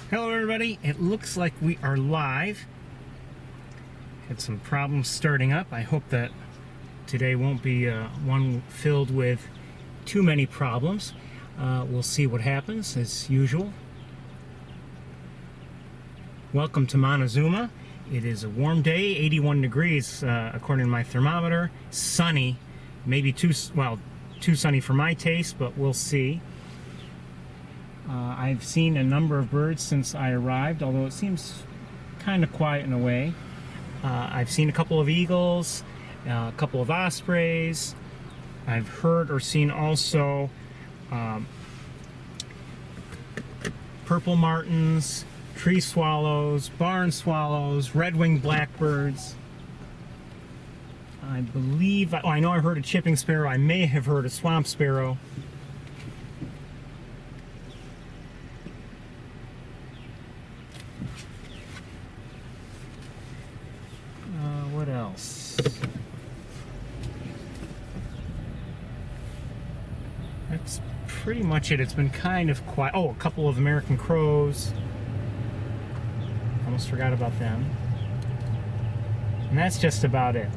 Hello everybody, it looks like we are live. Had some problems starting up. I hope that today won't be one filled with too many problems. We'll see what happens as usual. Welcome to Montezuma. It is a warm day, 81 degrees according to my thermometer. Sunny, maybe too sunny for my taste, but we'll see. I've seen a number of birds since I arrived, although it seems kind of quiet in a way. I've seen a couple of eagles, a couple of ospreys. I've heard or seen also purple martins, tree swallows, barn swallows, red-winged blackbirds. I believe, I know I heard a chipping sparrow. I may have heard a swamp sparrow. What else? That's pretty much it. It's been kind of quiet. Oh, a couple of American crows. Almost forgot about them. And that's just about it.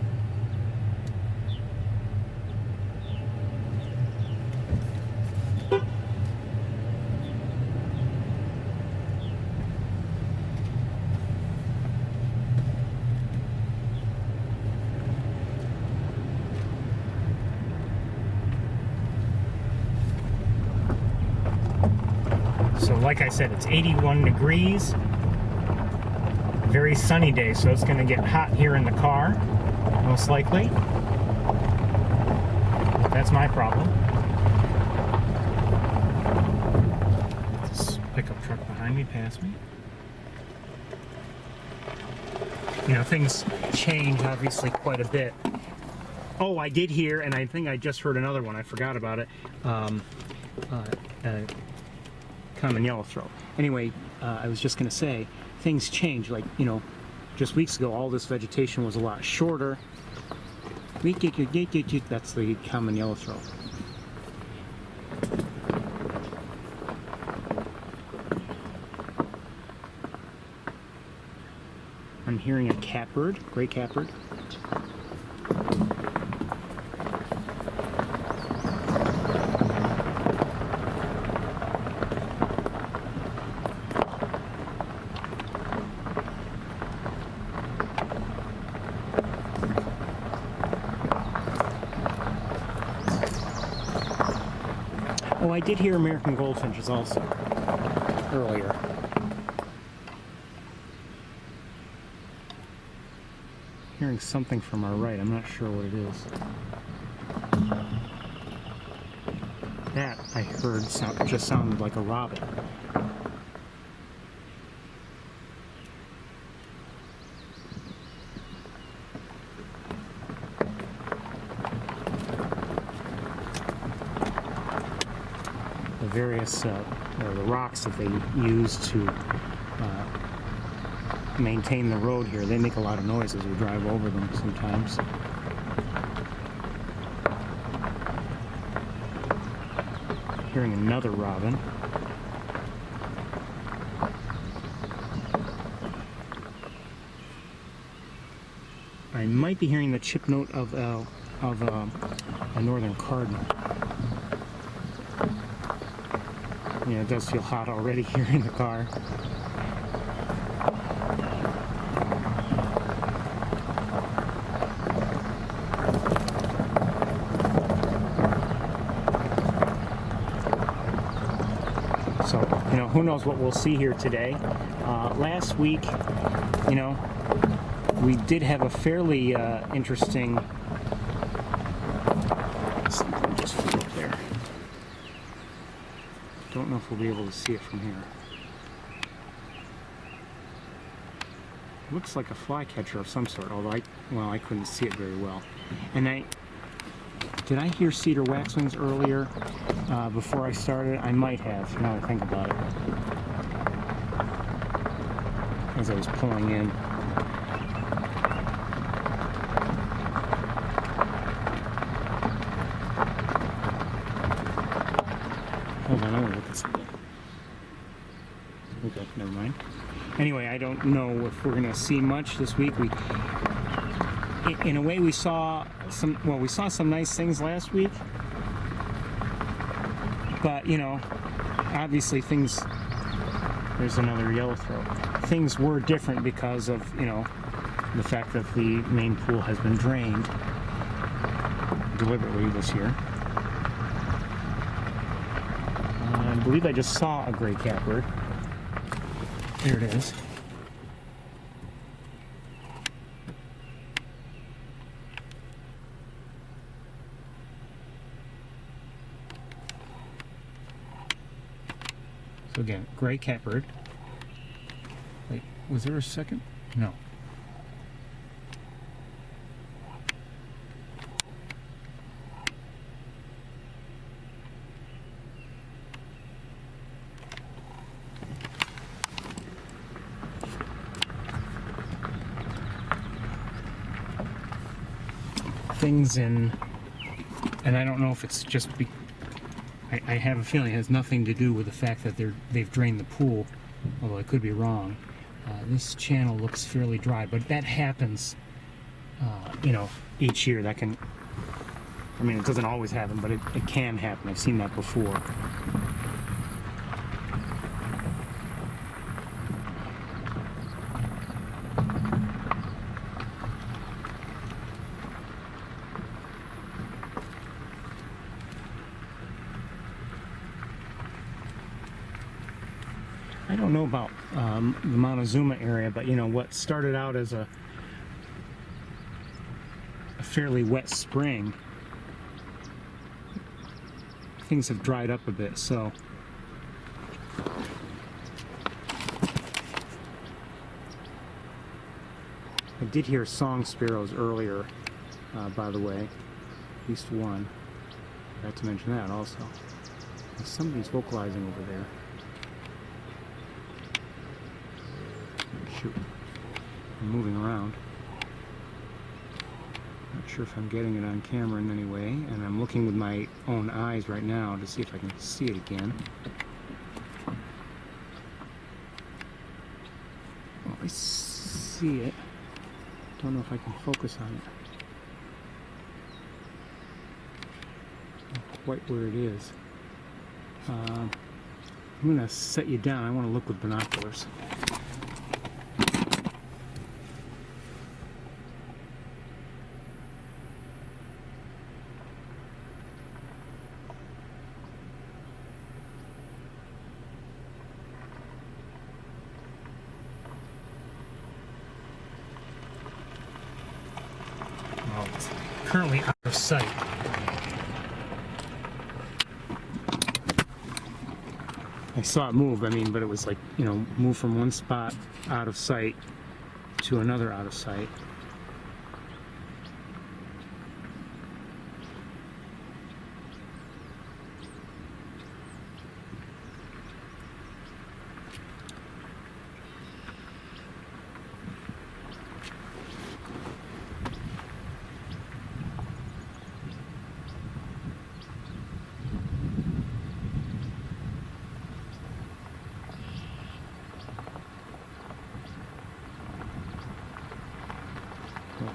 So like I said, it's 81 degrees. Very sunny day, so it's going to get hot here in the car, most likely. That's my problem. This pickup truck behind me passed me. You know, things change obviously quite a bit. Oh, I did hear, and I think I just heard another one. I forgot about it. Common yellowthroat. Anyway, I was just going to say, things change. Like, you know, just weeks ago, all this vegetation was a lot shorter. That's the common yellowthroat. I'm hearing a catbird, gray catbird. Oh, I did hear American goldfinches also earlier. Hearing something from our right. I'm not sure what it is. That I heard just sounded like a robin. The various or the rocks that they use to maintain the road here, they make a lot of noise as we drive over them sometimes. Hearing another robin. I might be hearing the chip note of a northern cardinal. Yeah, it does feel hot already here in the car. So, you know, who knows what we'll see here today. Last week, you know, we did have a fairly interesting... Something just flew up there. Don't know if we'll be able to see it from here. Looks like a flycatcher of some sort, although I couldn't see it very well. And did I hear cedar waxwings earlier before I started? I might have, now that I think about it. As I was pulling in. Hold on, I want to look at something. Okay, never mind. Anyway, I don't know if we're going to see much this week. In a way, we saw some nice things last week, but you know, obviously things. There's another yellow throat. Things were different because of, you know, the fact that the main pool has been drained deliberately this year. I believe I just saw a gray catbird. There it is. So again, gray catbird. Wait, was there a second? No. Things in, and I don't know if it's just I have a feeling it has nothing to do with the fact that they've drained the pool, although I could be wrong. This channel looks fairly dry, but that happens, you know, each year. That can, I mean, it doesn't always happen, but it can happen. I've seen that before. I don't know about the Montezuma area, but you know, what started out as a fairly wet spring, things have dried up a bit, so I did hear song sparrows earlier, by the way, at least one. I forgot to mention that also. Somebody's vocalizing over there. Shoot, I'm moving around. Not sure if I'm getting it on camera in any way, and I'm looking with my own eyes right now to see if I can see it again. Well, I see it. Don't know if I can focus on it. Not quite where it is. I'm going to set you down. I want to look with binoculars. Well, it's currently out of sight. I saw it move, I mean, but it was like, you know, move from one spot out of sight to another out of sight.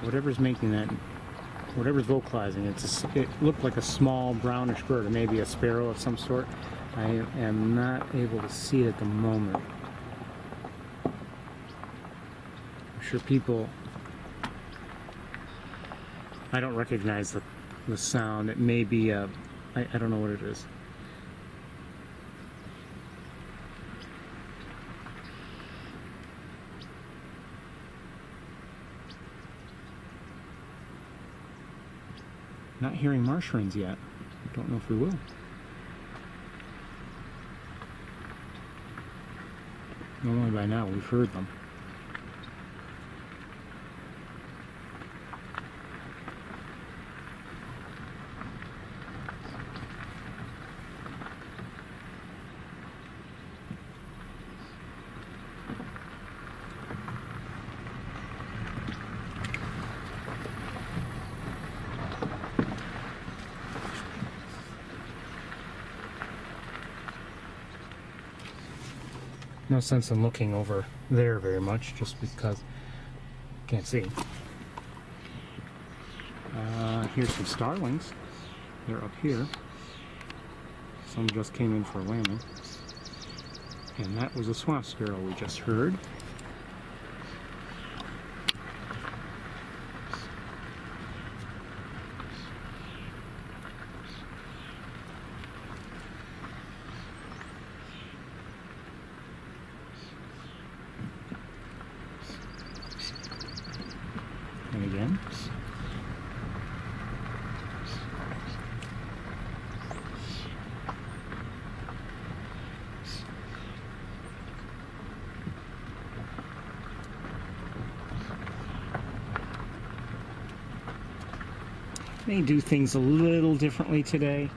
Whatever's making that, whatever's vocalizing, it looked like a small brownish bird, or maybe a sparrow of some sort. I am not able to see it at the moment. I'm sure people, I don't recognize the sound. It may be I don't know what it is. Not hearing marsh wrens yet. Don't know if we will. Normally by now we've heard them. no sense in looking over there very much, just because can't see. Here's some starlings. They're up here. Some just came in for a landing. And that was a swamp sparrow we just heard. And again. May do things a little differently today.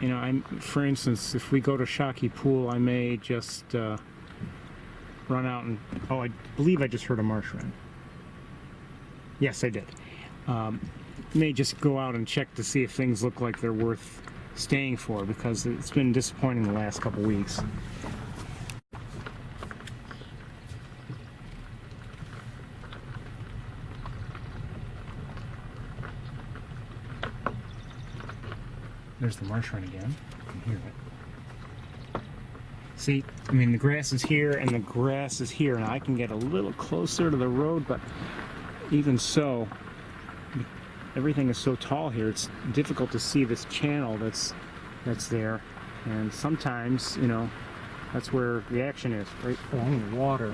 You know, for instance, if we go to Shockey Pool, I may just run out and, oh, I believe I just heard a marsh wren. Yes, I did. May just go out and check to see if things look like they're worth staying for, because it's been disappointing the last couple weeks. There's the marsh wren again. You can hear it. See, I mean, the grass is here and the grass is here. Now I can get a little closer to the road, but even so, everything is so tall here, it's difficult to see this channel that's there. And sometimes, you know, that's where the action is, right along the water.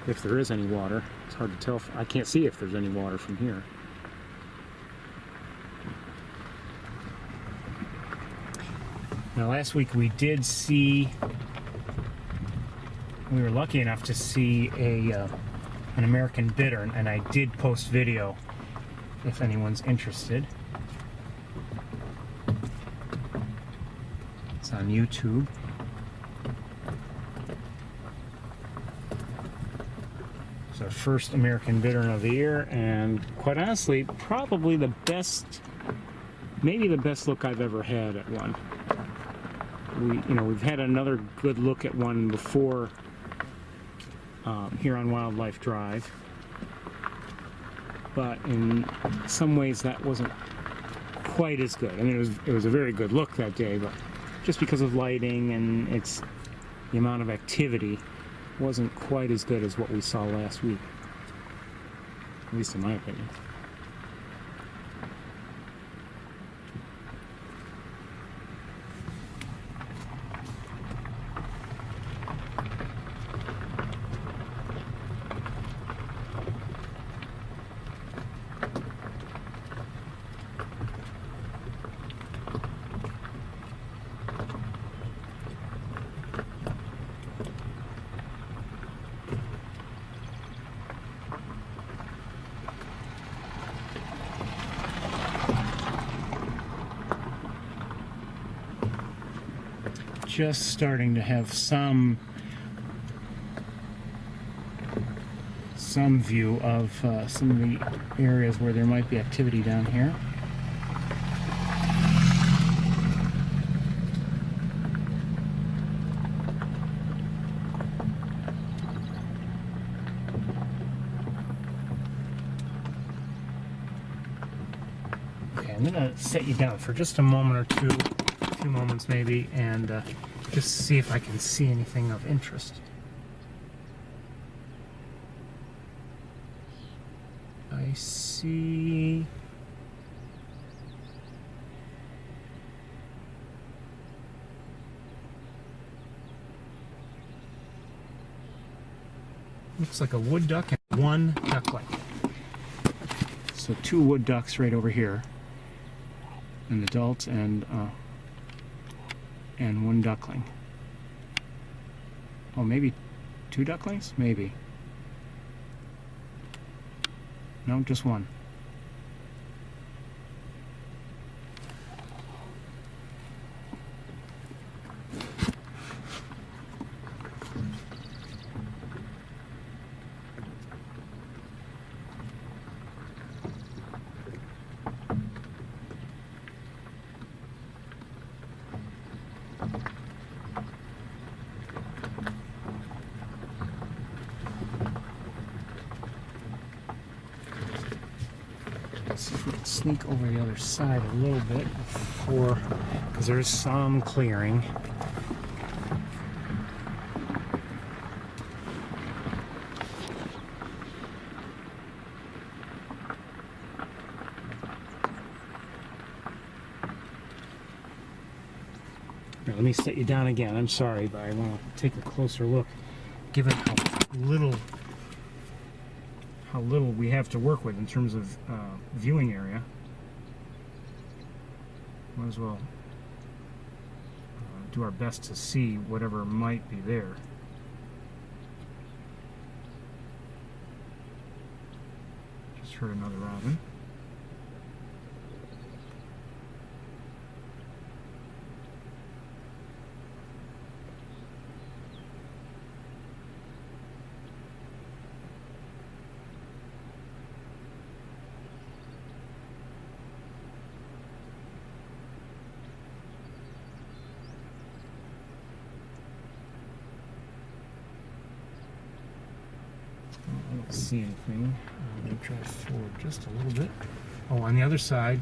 If there is any water, it's hard to tell. I can't see if there's any water from here. Now, last week we did see, we were lucky enough to see an American bittern, and I did post video if anyone's interested. It's on YouTube. It's our first American bittern of the year, and quite honestly, probably the best, maybe the best look I've ever had at one. We've had another good look at one before here on Wildlife Drive, but in some ways that wasn't quite as good. I mean, it was a very good look that day, but just because of lighting and the amount of activity, wasn't quite as good as what we saw last week, at least in my opinion. Just starting to have some view of some of the areas where there might be activity down here. Okay, I'm gonna set you down for just a moment or two, a few moments maybe, and just see if I can see anything of interest. I see looks like a wood duck and one duckling. So two wood ducks right over here, an adult and one duckling. Oh, maybe two ducklings? Maybe. No, just one. sneak over the other side a little bit before, because there's some clearing. Here, let me set you down again. I'm sorry, but I want to take a closer look, given how little we have to work with in terms of viewing area. Might as well do our best to see whatever might be there. Just heard another robin. I don't see anything. I'm going to try forward just a little bit. Oh, on the other side.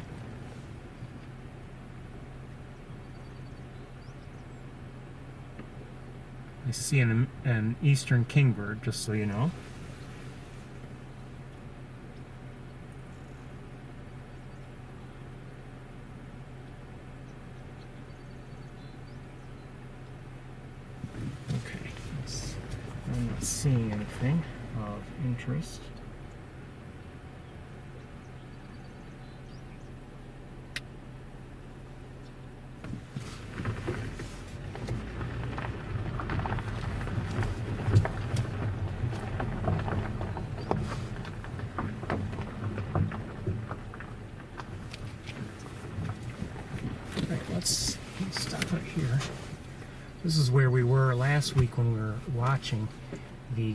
I see an eastern kingbird, just so you know. Okay, I'm not seeing anything of interest. Alright, let's stop right here. This is where we were last week when we were watching the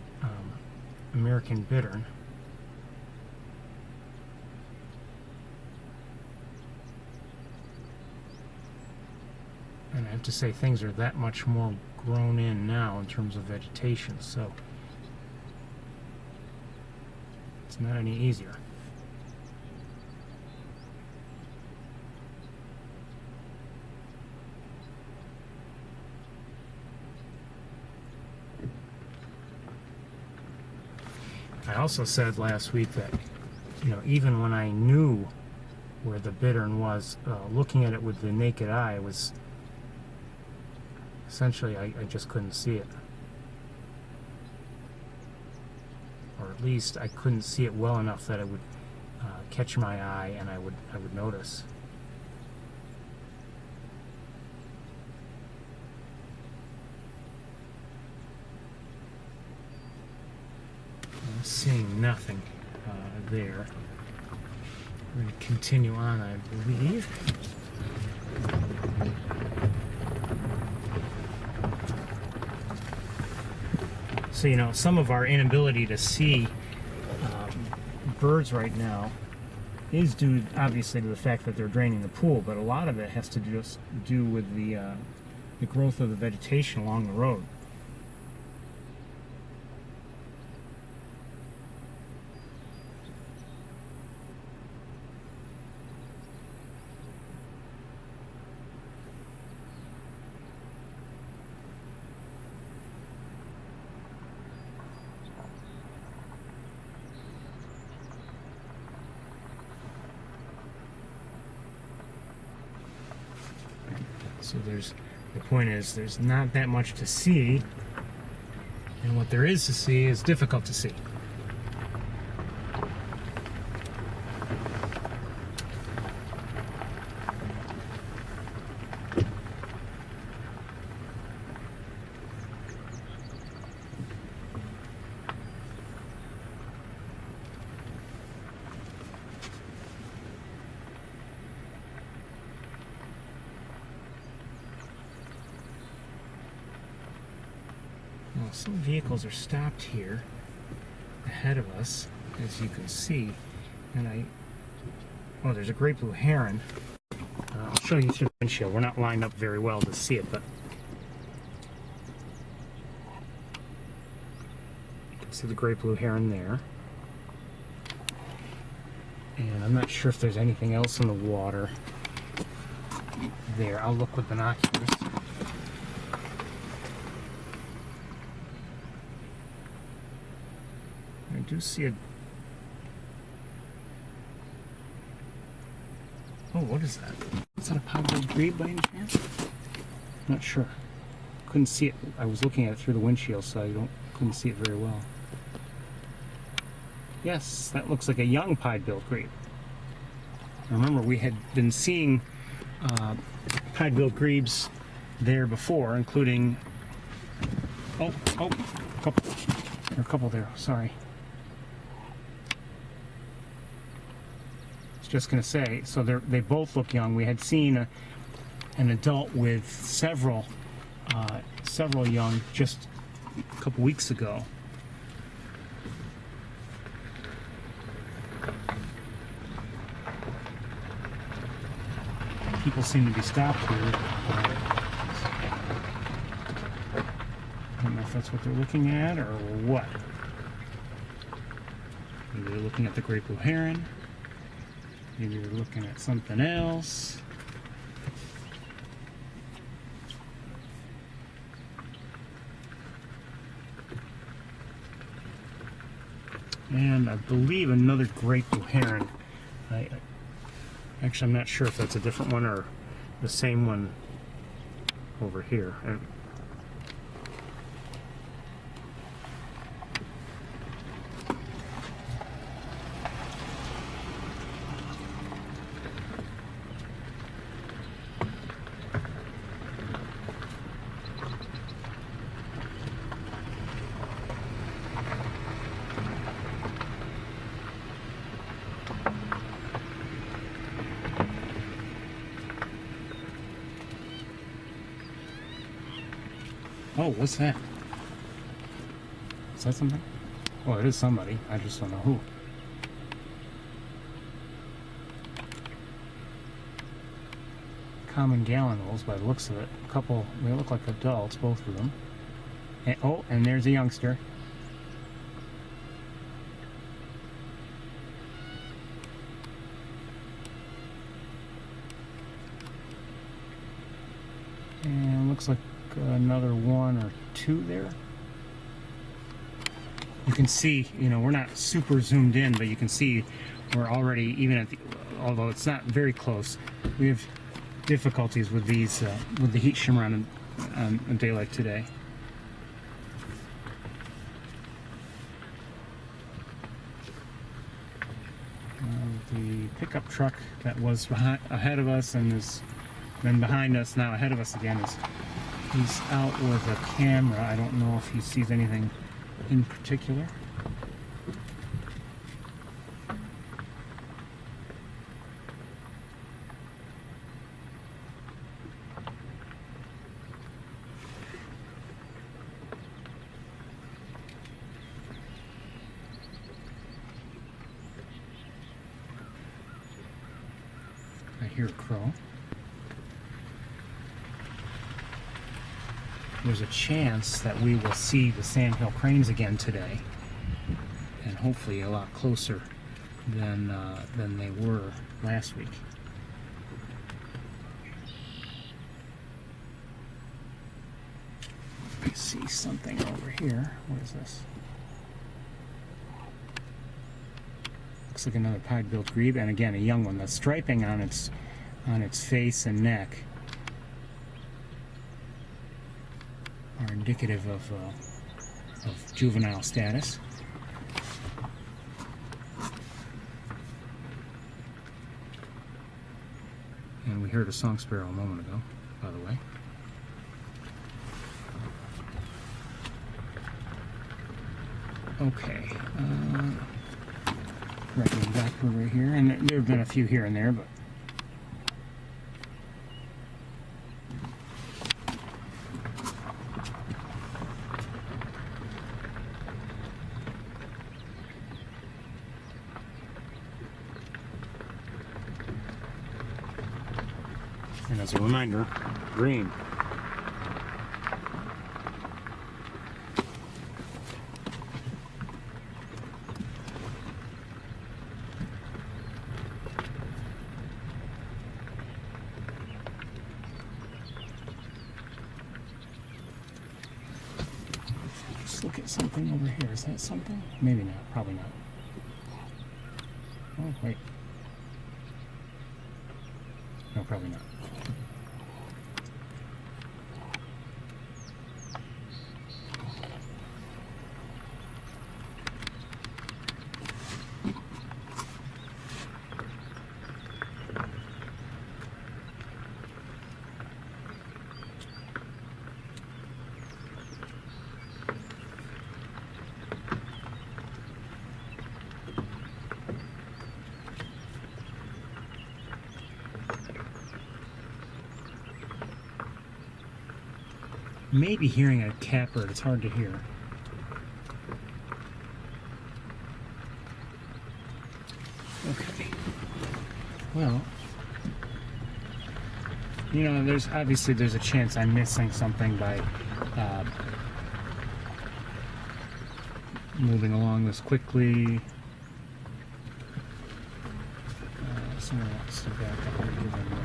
American bittern. And I have to say, things are that much more grown in now in terms of vegetation, so it's not any easier. I also said last week that, even when I knew where the bittern was, looking at it with the naked eye was essentially, I just couldn't see it. Or at least I couldn't see it well enough that it would catch my eye and I would notice. I'm seeing nothing there. We're going to continue on, I believe. So, some of our inability to see birds right now is due, obviously, to the fact that they're draining the pool, but a lot of it has to just do with the growth of the vegetation along the road. So the point is, there's not that much to see, and what there is to see is difficult to see. Well, some vehicles are stopped here ahead of us, as you can see, and oh, there's a great blue heron. I'll show you through the windshield. We're not lined up very well to see it, but you can see the great blue heron there. And I'm not sure if there's anything else in the water there. I'll look with binoculars. I do see a... Oh, what is that? Is that a piebald grebe by any chance? Not sure. Couldn't see it. I was looking at it through the windshield, so I couldn't see it very well. Yes, that looks like a young piebald grebe. Remember, we had been seeing piebald grebes there before, including... a couple. There are a couple there, sorry. Just going to say, so they both look young. We had seen an adult with several young just a couple weeks ago. People seem to be stopped here. I don't know if that's what they're looking at or what. Maybe they're looking at the great blue heron. Maybe we're looking at something else. And I believe another great blue heron. Actually, I'm not sure if that's a different one or the same one over here. Oh, what's that? Is that something? Well, it is somebody. I just don't know who. Common gallinules, by the looks of it. A couple, they look like adults, both of them. And, oh, and there's a youngster. And looks like another one or two there. You can see, we're not super zoomed in, but you can see we're already, even at the, although it's not very close, we have difficulties with these, with the heat shimmer on a day like today. The pickup truck that was ahead of us and is then behind us, now ahead of us again, he's out with a camera. I don't know if he sees anything in particular. I hear a crow. There's a chance that we will see the sandhill cranes again today, and hopefully a lot closer than they were last week. I see something over here. What is this? Looks like another pied-billed grebe, and again a young one. The striping on its face and neck are indicative of juvenile status. And we heard a song sparrow a moment ago, by the way. Okay, right backward right here, and there have been a few here and there, but and as a reminder, green. at something over here. Is that something? Maybe not. Probably not. Oh, wait. No, probably not. Maybe hearing a catbird. It's hard to hear. Okay. Well, you know, there's a chance I'm missing something by moving along this quickly. Someone wants to back up and give them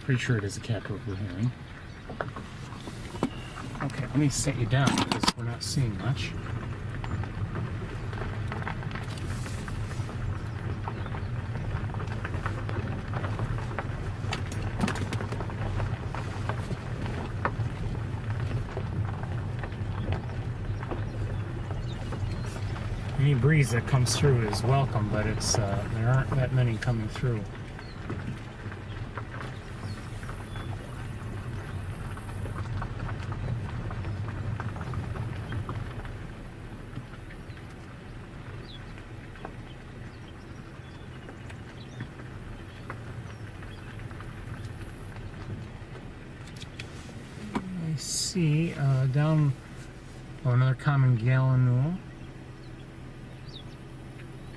Pretty sure it is a catbird we're hearing. Okay, let me set you down because we're not seeing much. Any breeze that comes through is welcome, but it's there aren't that many coming through. I see down another common gallinule.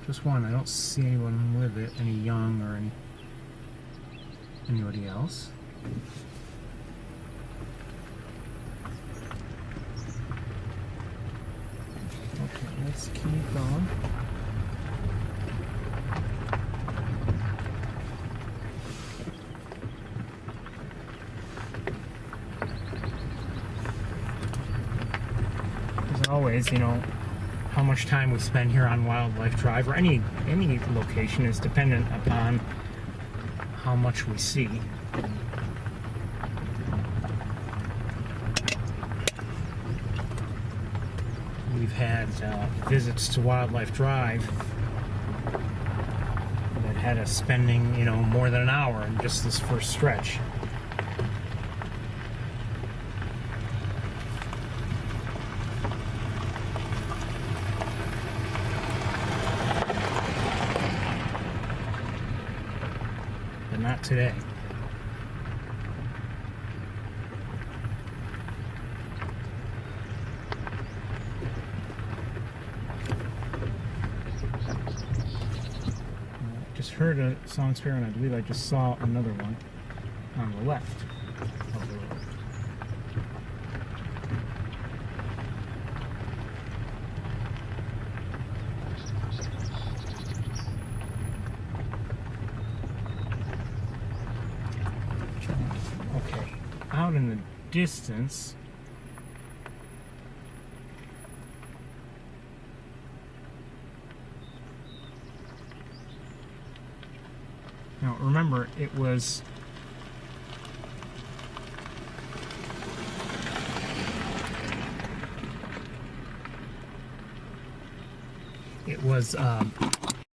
Just one. I don't see anyone with it, any young or anybody else. Okay, let's keep going. As always, you know, how much time we spend here on Wildlife Drive or any location is dependent upon how much we see. We've had visits to Wildlife Drive that had us spending, you know, more than an hour in just this first stretch. Not today. I just heard a song sparrow, and I believe I just saw another one on the left of the road. Out in the distance, now remember it was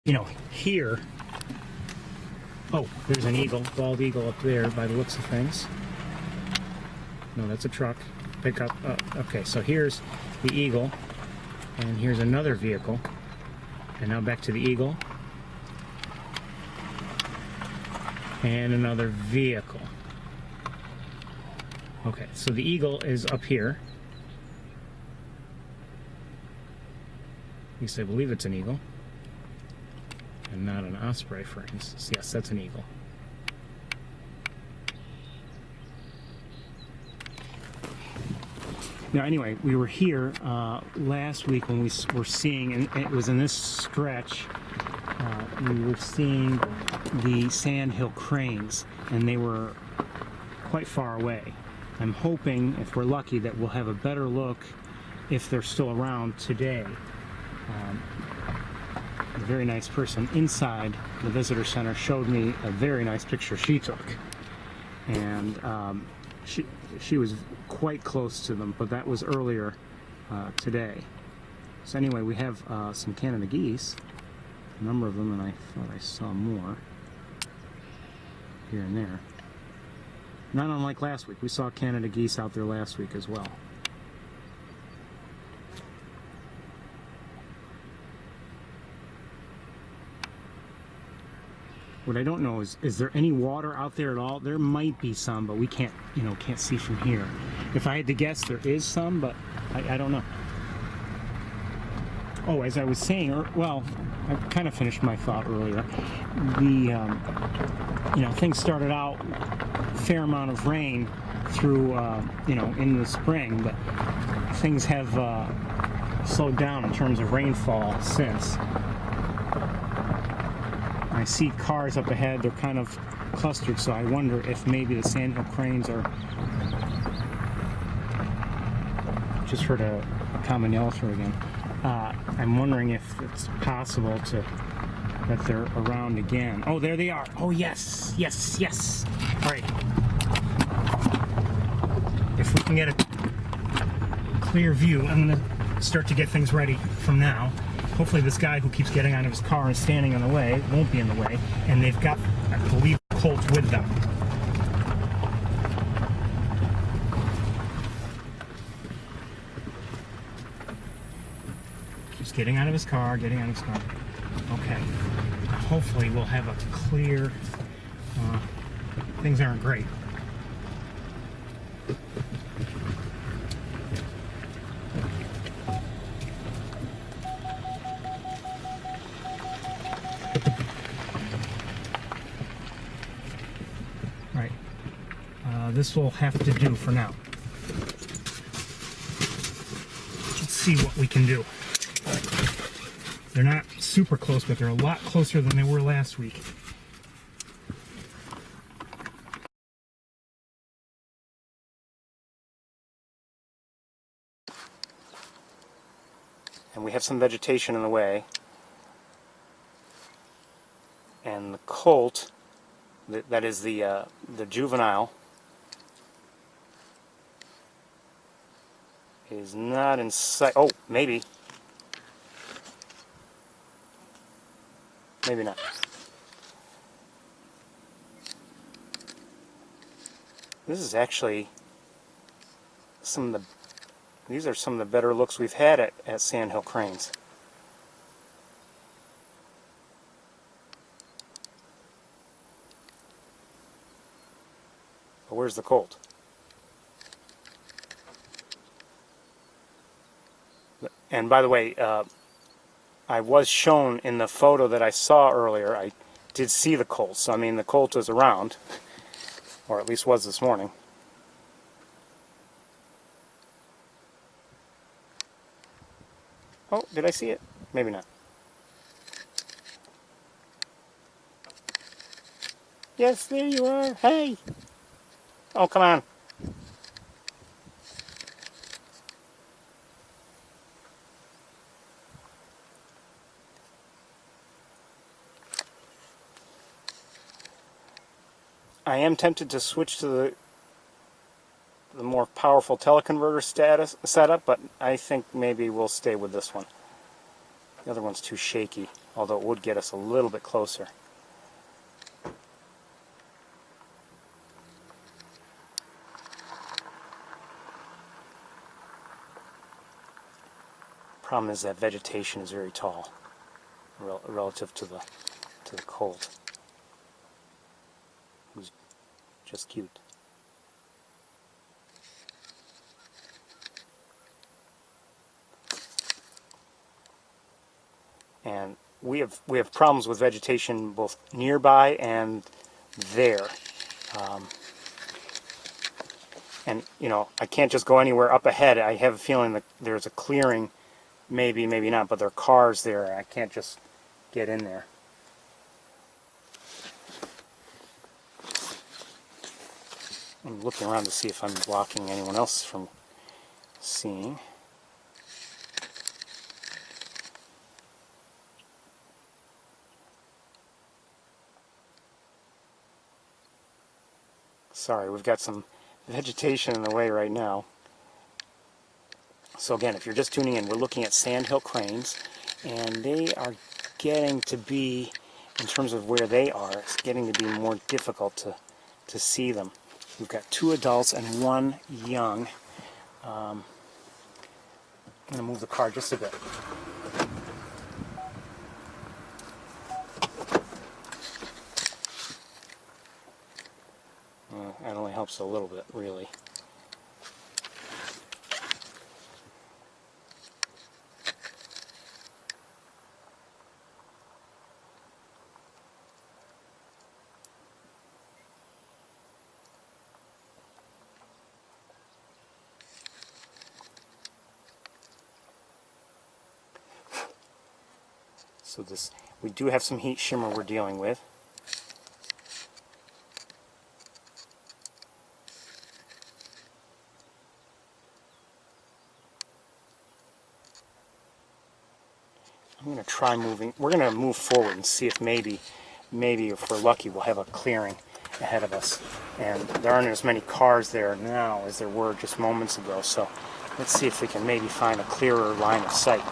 you know, here. Oh, there's an eagle, bald eagle up there by the looks of things. No, that's a truck. Pickup. Okay, so here's the eagle, and here's another vehicle. And now back to the eagle. And another vehicle. Okay, so the eagle is up here. At least I believe it's an eagle. And not an osprey, for instance. Yes, that's an eagle. Now, anyway, we were here last week when we were seeing, and it was in this stretch, we were seeing the sandhill cranes, and they were quite far away. I'm hoping, if we're lucky, that we'll have a better look if they're still around today. A very nice person inside the visitor center showed me a very nice picture she took, and she was quite close to them, but that was earlier today. So anyway, we have some Canada geese, a number of them, and I thought I saw more here and there. Not unlike last week. We saw Canada geese out there last week as well. What I don't know is there any water out there at all? There might be some, but we can't see from here. If I had to guess, there is some, but I don't know. Oh, as I was saying, well, I kind of finished my thought earlier. Things started out a fair amount of rain through, in the spring, but things have slowed down in terms of rainfall since. I see cars up ahead. They're kind of clustered, so I wonder if maybe the sandhill cranes are... Just heard a common yell through again. I'm wondering if it's possible that they're around again. Oh, there they are. Oh, yes, yes, yes. All right. If we can get a clear view, I'm going to start to get things ready from now. Hopefully this guy who keeps getting out of his car and standing in the way won't be in the way, and they've got, I believe, Colt with them. Keeps getting out of his car, Okay. Hopefully we'll have a clear, things aren't great. This will have to do for now. Let's see what we can do. They're not super close, but they're a lot closer than they were last week. And we have some vegetation in the way. And the colt, that is the juvenile, is not in sight. Oh, maybe. Maybe not. This is actually these are some of the better looks we've had at Sandhill Cranes. But where's the colt? And by the way, I was shown in the photo that I saw earlier, I did see the colt. So, I mean, the colt is around, or at least was this morning. Oh, did I see it? Maybe not. Yes, there you are. Hey! Oh, come on. I am tempted to switch to the more powerful teleconverter setup, but I think maybe we'll stay with this one. The other one's too shaky, although it would get us a little bit closer. Problem is that vegetation is very tall relative to the colt, who's just cute. And we have problems with vegetation both nearby and there. And, you know, I can't just go anywhere up ahead. I have a feeling that there's a clearing, maybe, maybe not, but there are cars there. I can't just get in there. I'm looking around to see if I'm blocking anyone else from seeing. Sorry, we've got some vegetation in the way right now. So again, if you're just tuning in, we're looking at sandhill cranes, and they are getting to be, in terms of where they are, it's getting to be more difficult to see them. We've got 2 adults and 1 young. I'm going to move the car just a bit. That only helps a little bit, really. So this, we do have some heat shimmer we're dealing with. I'm going to try moving. We're going to move forward and see if maybe if we're lucky, we'll have a clearing ahead of us. And there aren't as many cars there now as there were just moments ago. So let's see if we can maybe find a clearer line of sight.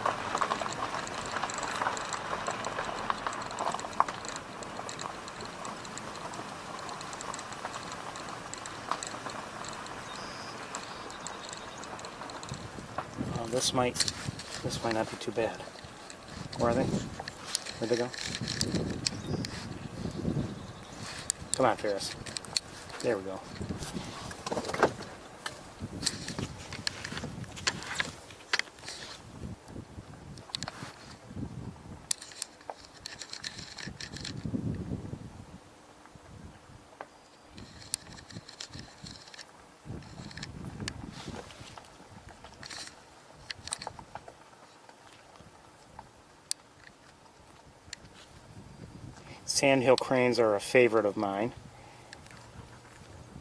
This might not be too bad. Where are they? Where'd they go? Come on, Ferris. There we go. Sandhill cranes are a favorite of mine,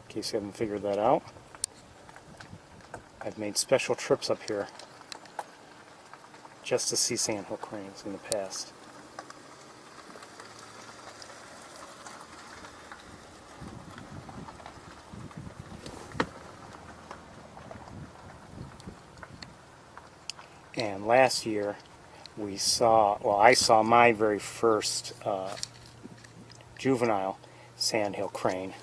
in case you haven't figured that out. I've made special trips up here just to see sandhill cranes in the past. And last year we saw, well, I saw my very first juvenile sandhill crane.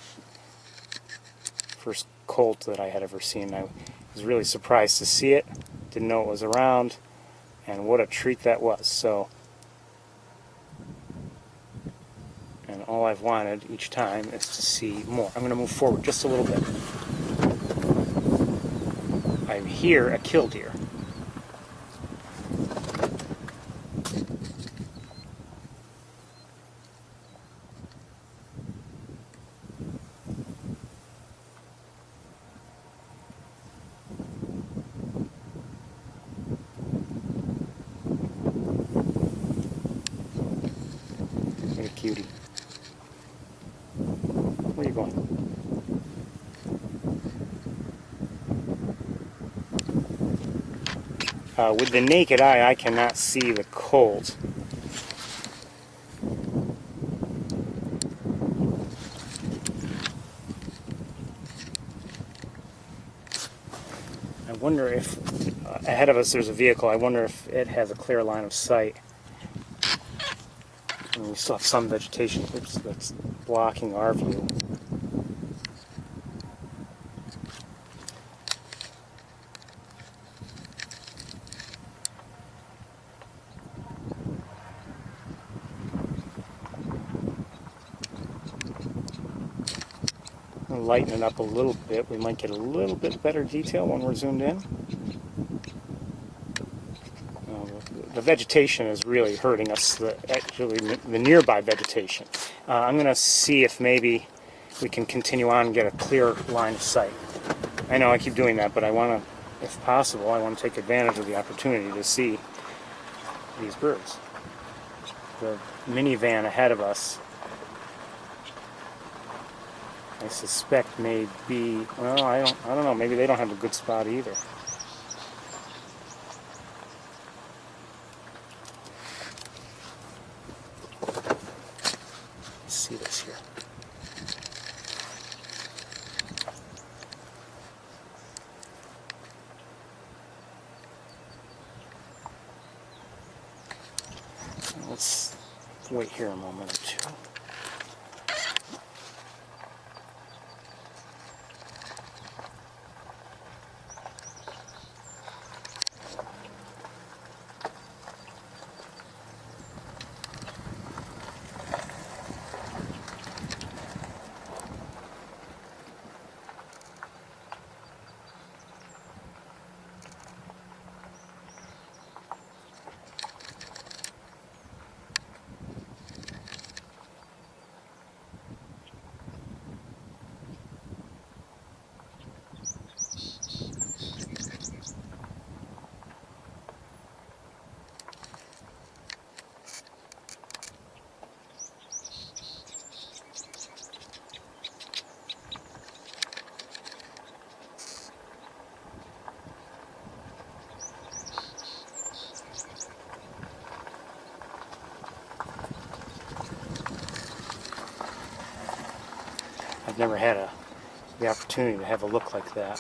First colt that I had ever seen. I was really surprised to see it. Didn't know it was around, and what a treat that was. So, and all I've wanted each time is to see more. I'm going to move forward just a little bit. I hear a killdeer. Cutie. Where are you going? With the naked eye, I cannot see the colt. I wonder if ahead of us there's a vehicle. I wonder if it has a clear line of sight. We still have some vegetation that's blocking our view. I'll lighten it up a little bit. We might get a little bit better detail when we're zoomed in. The vegetation is really hurting us, actually the nearby vegetation. I'm going to see if maybe we can continue on and get a clear line of sight. I know I keep doing that, but I want to, if possible, I want to take advantage of the opportunity to see these birds. The minivan ahead of us, I suspect may be, well, I don't know, maybe they don't have a good spot either. Let's see this here. Let's wait here a moment or two. I've never had the opportunity to have a look like that.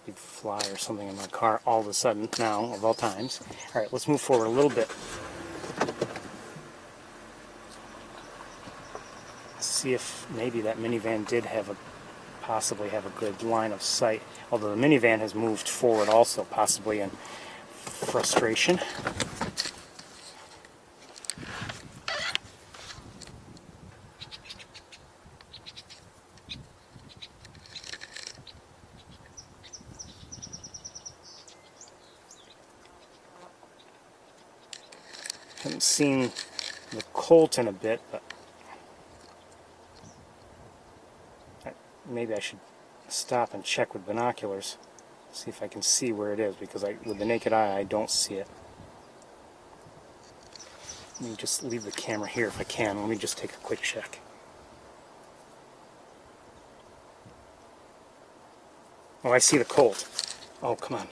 Big fly or something in my car all of a sudden now, of all times. All right, let's move forward a little bit. See if maybe that minivan did possibly have a good line of sight. Although the minivan has moved forward also, possibly in frustration. Haven't seen the colt in a bit, but maybe I should stop and check with binoculars, see if I can see where it is, because with the naked eye I don't see it. Let me just leave the camera here if I can. Let me just take a quick check. Oh, I see the colt. Oh, come on.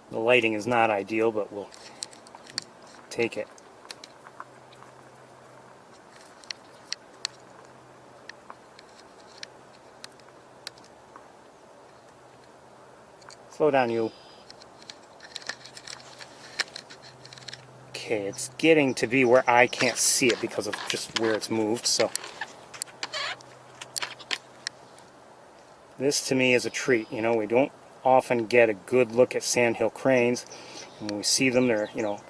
The lighting is not ideal, but we'll take it. Slow down, you. Okay, it's getting to be where I can't see it because of just where it's moved, so this to me is a treat. You know, we don't often get a good look at sandhill cranes, and when we see them, they're, you know,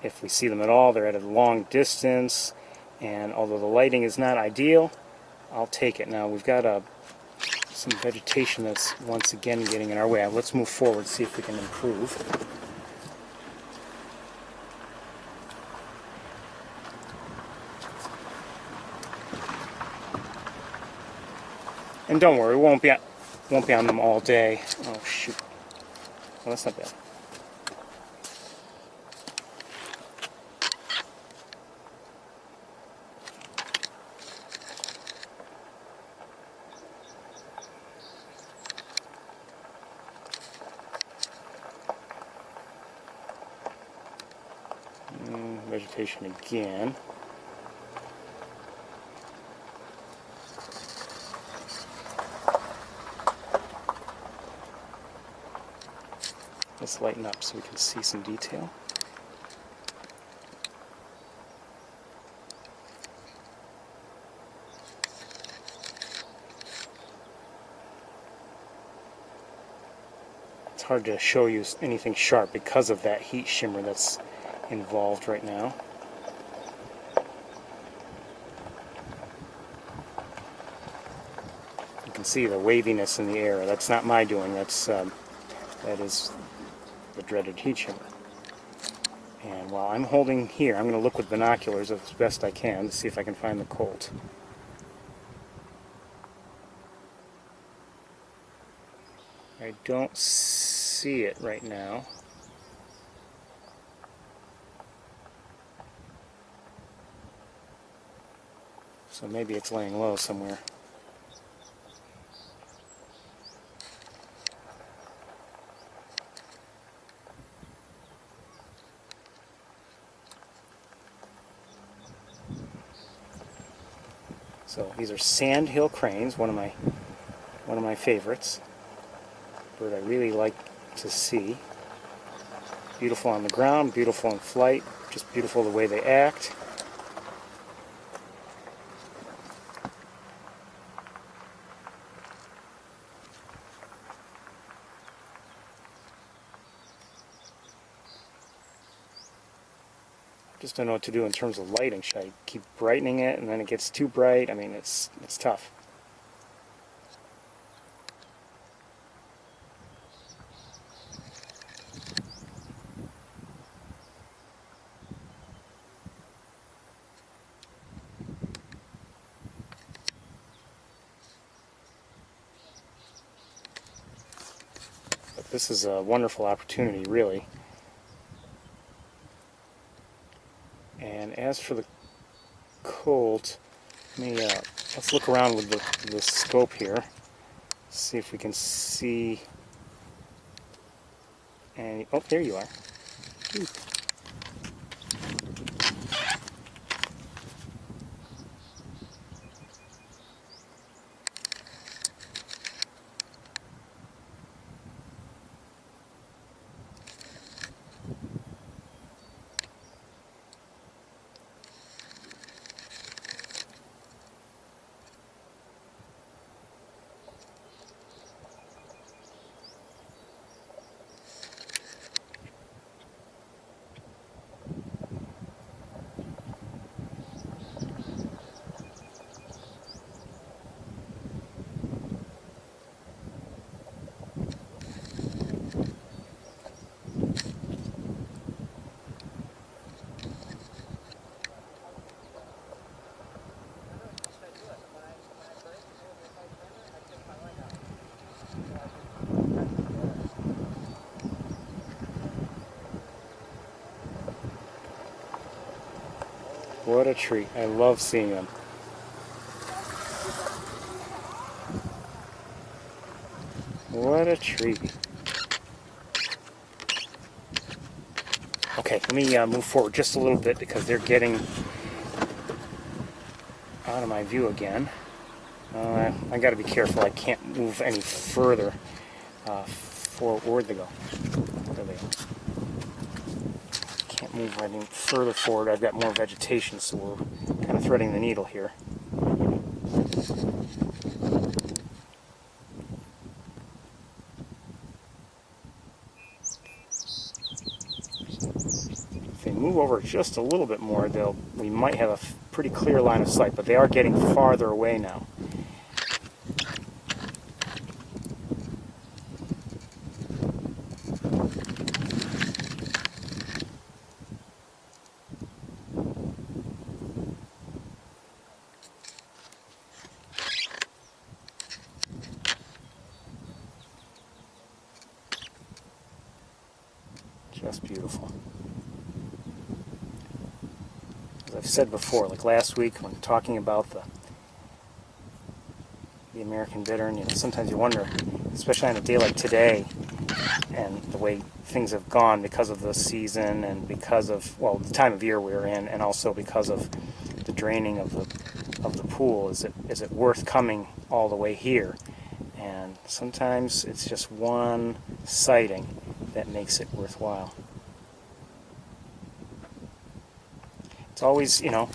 if we see them at all, they're at a long distance, and although the lighting is not ideal, I'll take it. Now we've got some vegetation that's once again getting in our way. Let's move forward, see if we can improve. And don't worry, we won't be on them all day. Oh shoot. Well, that's not bad. Vegetation again. Let's lighten up so we can see some detail. hard to show you anything sharp because of that heat shimmer that's involved right now. You can see the waviness in the air. That's not my doing. That is the dreaded heat shimmer. And while I'm holding here, I'm going to look with binoculars as best I can to see if I can find the colt. I don't see it right now. So maybe it's laying low somewhere. So these are sandhill cranes, one of my favorites. Bird I really like to see. Beautiful on the ground, beautiful in flight, just beautiful the way they act. Just don't know what to do in terms of lighting. Should I keep brightening it and then it gets too bright? I mean, it's tough. But this is a wonderful opportunity, really. And as for the colt, let's look around with the scope here, see if we can see any. Oh, there you are. Ooh. What a treat. I love seeing them. What a treat. Okay, let me move forward just a little bit because they're getting out of my view again. I got to be careful. I can't move any further forward. Where'd they go? There they go. Can't move any further forward. I've got more vegetation, so we're kind of threading the needle here. If they move over just a little bit more, we might have a pretty clear line of sight, but they are getting farther away now. Just beautiful. As I've said before, like last week when talking about the American bittern, sometimes you wonder, especially on a day like today, and the way things have gone because of the season and because of, well, the time of year we're in, and also because of the draining of the pool. Is it worth coming all the way here? And sometimes it's just one sighting that makes it worthwhile. It's always, you're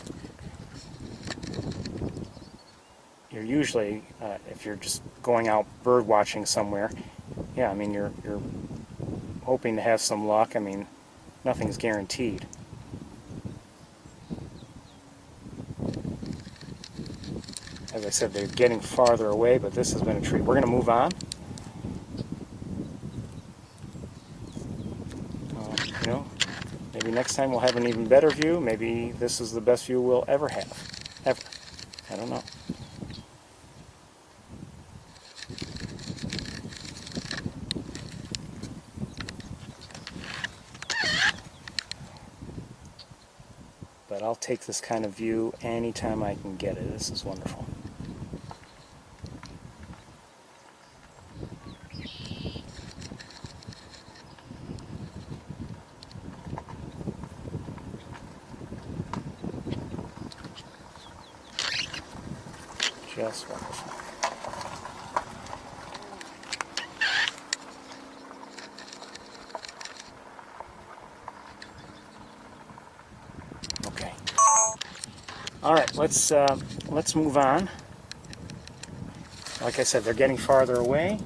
usually, if you're just going out bird watching somewhere, yeah, I mean, you're hoping to have some luck. I mean, nothing's guaranteed. As I said, they're getting farther away, but this has been a treat. We're going to move on. You know, maybe next time we'll have an even better view. Maybe this is the best view we'll ever have. Ever. I don't know. But I'll take this kind of view anytime I can get it. This is wonderful. Just wonderful. Okay. All right, let's move on. Like I said, they're getting farther away.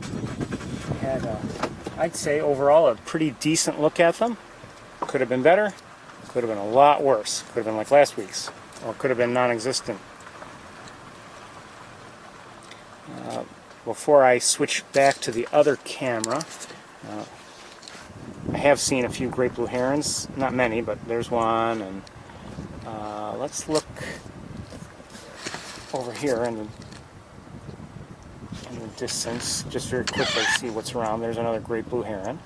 We had, I'd say, overall, a pretty decent look at them. Could have been better. Could have been a lot worse. Could have been like last week's, or could have been non-existent. Before I switch back to the other camera, I have seen a few great blue herons. Not many, but there's one. And let's look over here in the distance, just very quickly, see what's around. There's another great blue heron.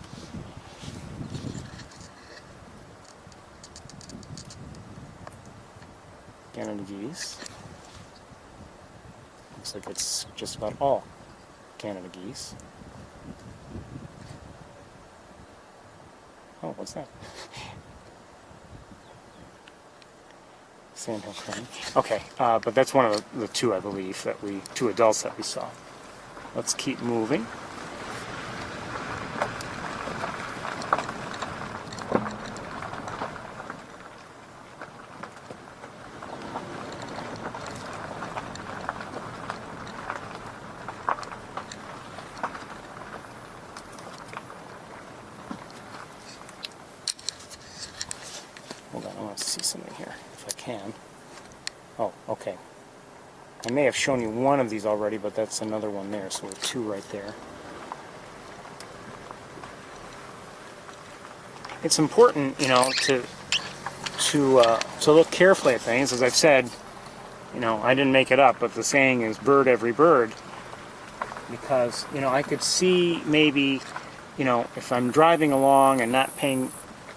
Canada geese. Looks like it's just about all Canada geese. Oh, what's that? Sandhill crane. Okay, but that's one of the two, I believe, two adults that we saw. Let's keep moving. Hold on, I want to see something here, if I can. Oh, okay. I may have shown you one of these already, but that's another one there, so we have two right there. It's important, you know, to look carefully at things. As I've said, you know, I didn't make it up, but the saying is bird every bird. Because, you know, I could see maybe, you know, if I'm driving along and not paying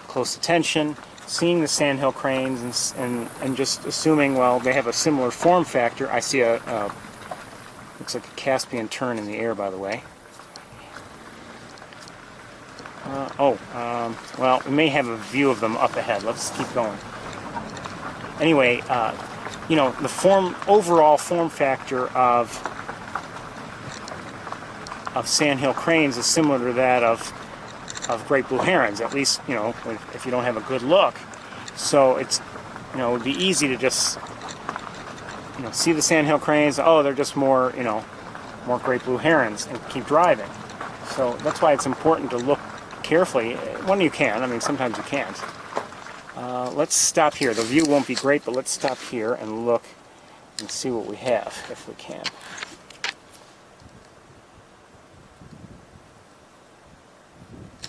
close attention, seeing the sandhill cranes and just assuming, well, they have a similar form factor. I see looks like a Caspian tern in the air, by the way. Well, we may have a view of them up ahead. Let's keep going. Anyway, you know, the overall form factor of sandhill cranes is similar to that of great blue herons, at least, you know, if you don't have a good look. So it's, you know, it would be easy to just, you know, see the sandhill cranes, oh, they're just more, you know, more great blue herons, and keep driving. So that's why it's important to look carefully when you can. I mean, sometimes you can't. Let's stop here. The view won't be great, but let's stop here and look and see what we have, if we can.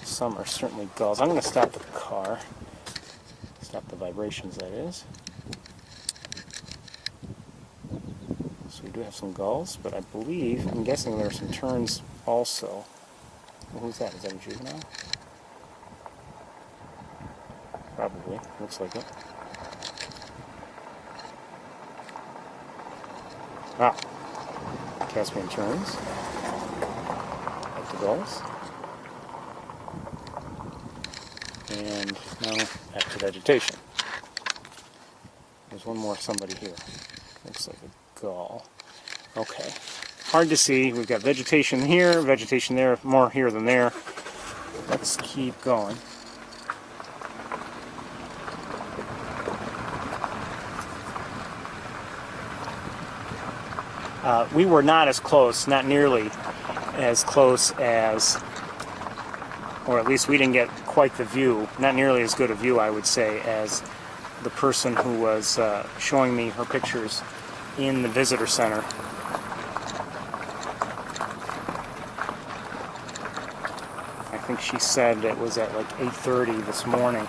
Some are certainly gulls. I'm going to stop the car. Stop the vibrations, that is. So we do have some gulls, but I believe, I'm guessing there are some terns also. Well, who's that? Is that a juvenile? Probably. Looks like it. Ah. Caspian terns. Like the gulls. And now back to vegetation. There's one more somebody here. Looks like a gull. Okay. Hard to see. We've got vegetation here, vegetation there, more here than there. Let's keep going. We were not as close, not nearly as close as or at least we didn't get quite the view, not nearly as good a view, I would say, as the person who was showing me her pictures in the visitor center. I think she said it was at like 8:30 this morning.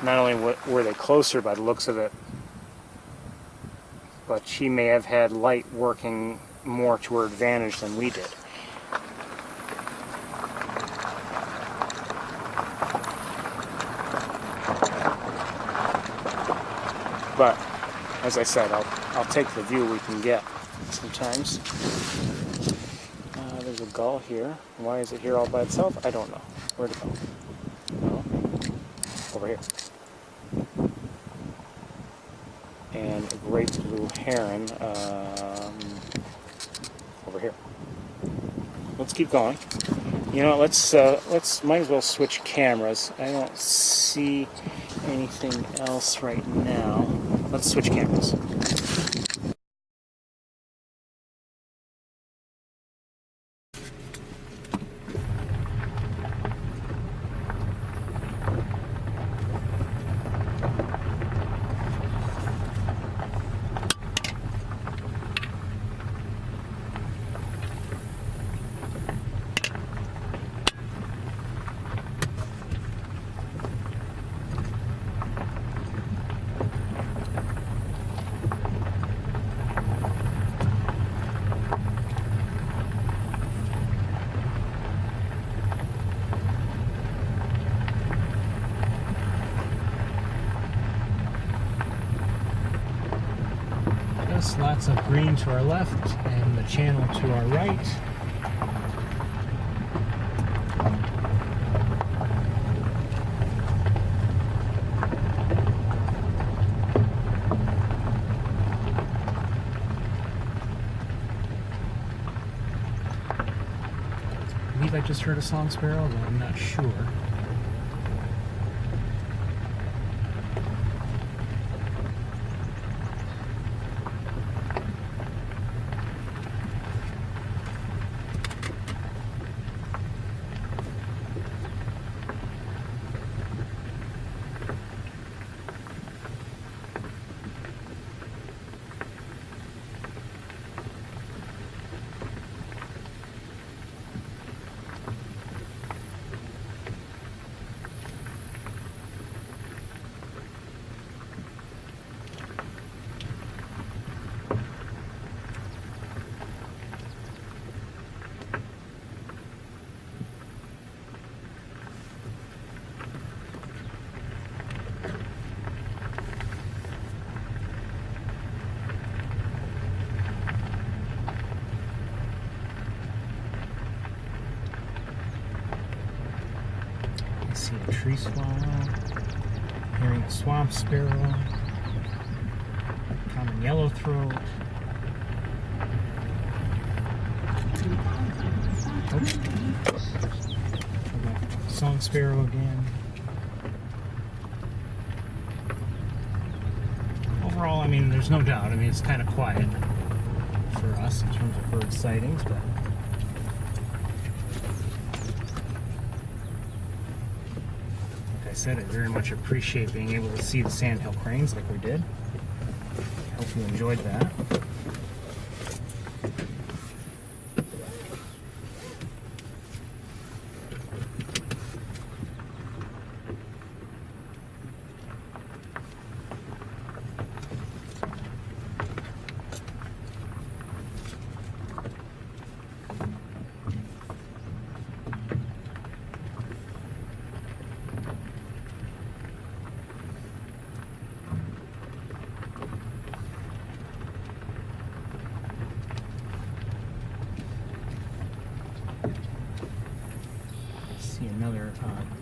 Not only were they closer by the looks of it, but she may have had light working more to her advantage than we did. But, as I said, I'll take the view we can get sometimes. There's a gull here. Why is it here all by itself? I don't know. Where'd it go? No. Over here. And a great blue heron over here. Let's keep going. You know, let's might as well switch cameras. I don't see anything else right now. Let's switch cameras. Lots of green to our left and the channel to our right. I believe I just heard a song sparrow, but I'm not sure. See a tree swallow, hearing a swamp sparrow, common yellowthroat. Song sparrow again. Overall, I mean, there's no doubt. I mean, it's kind of quiet for us in terms of bird sightings, but I said, I very much appreciate being able to see the sandhill cranes like we did. Hope you enjoyed that.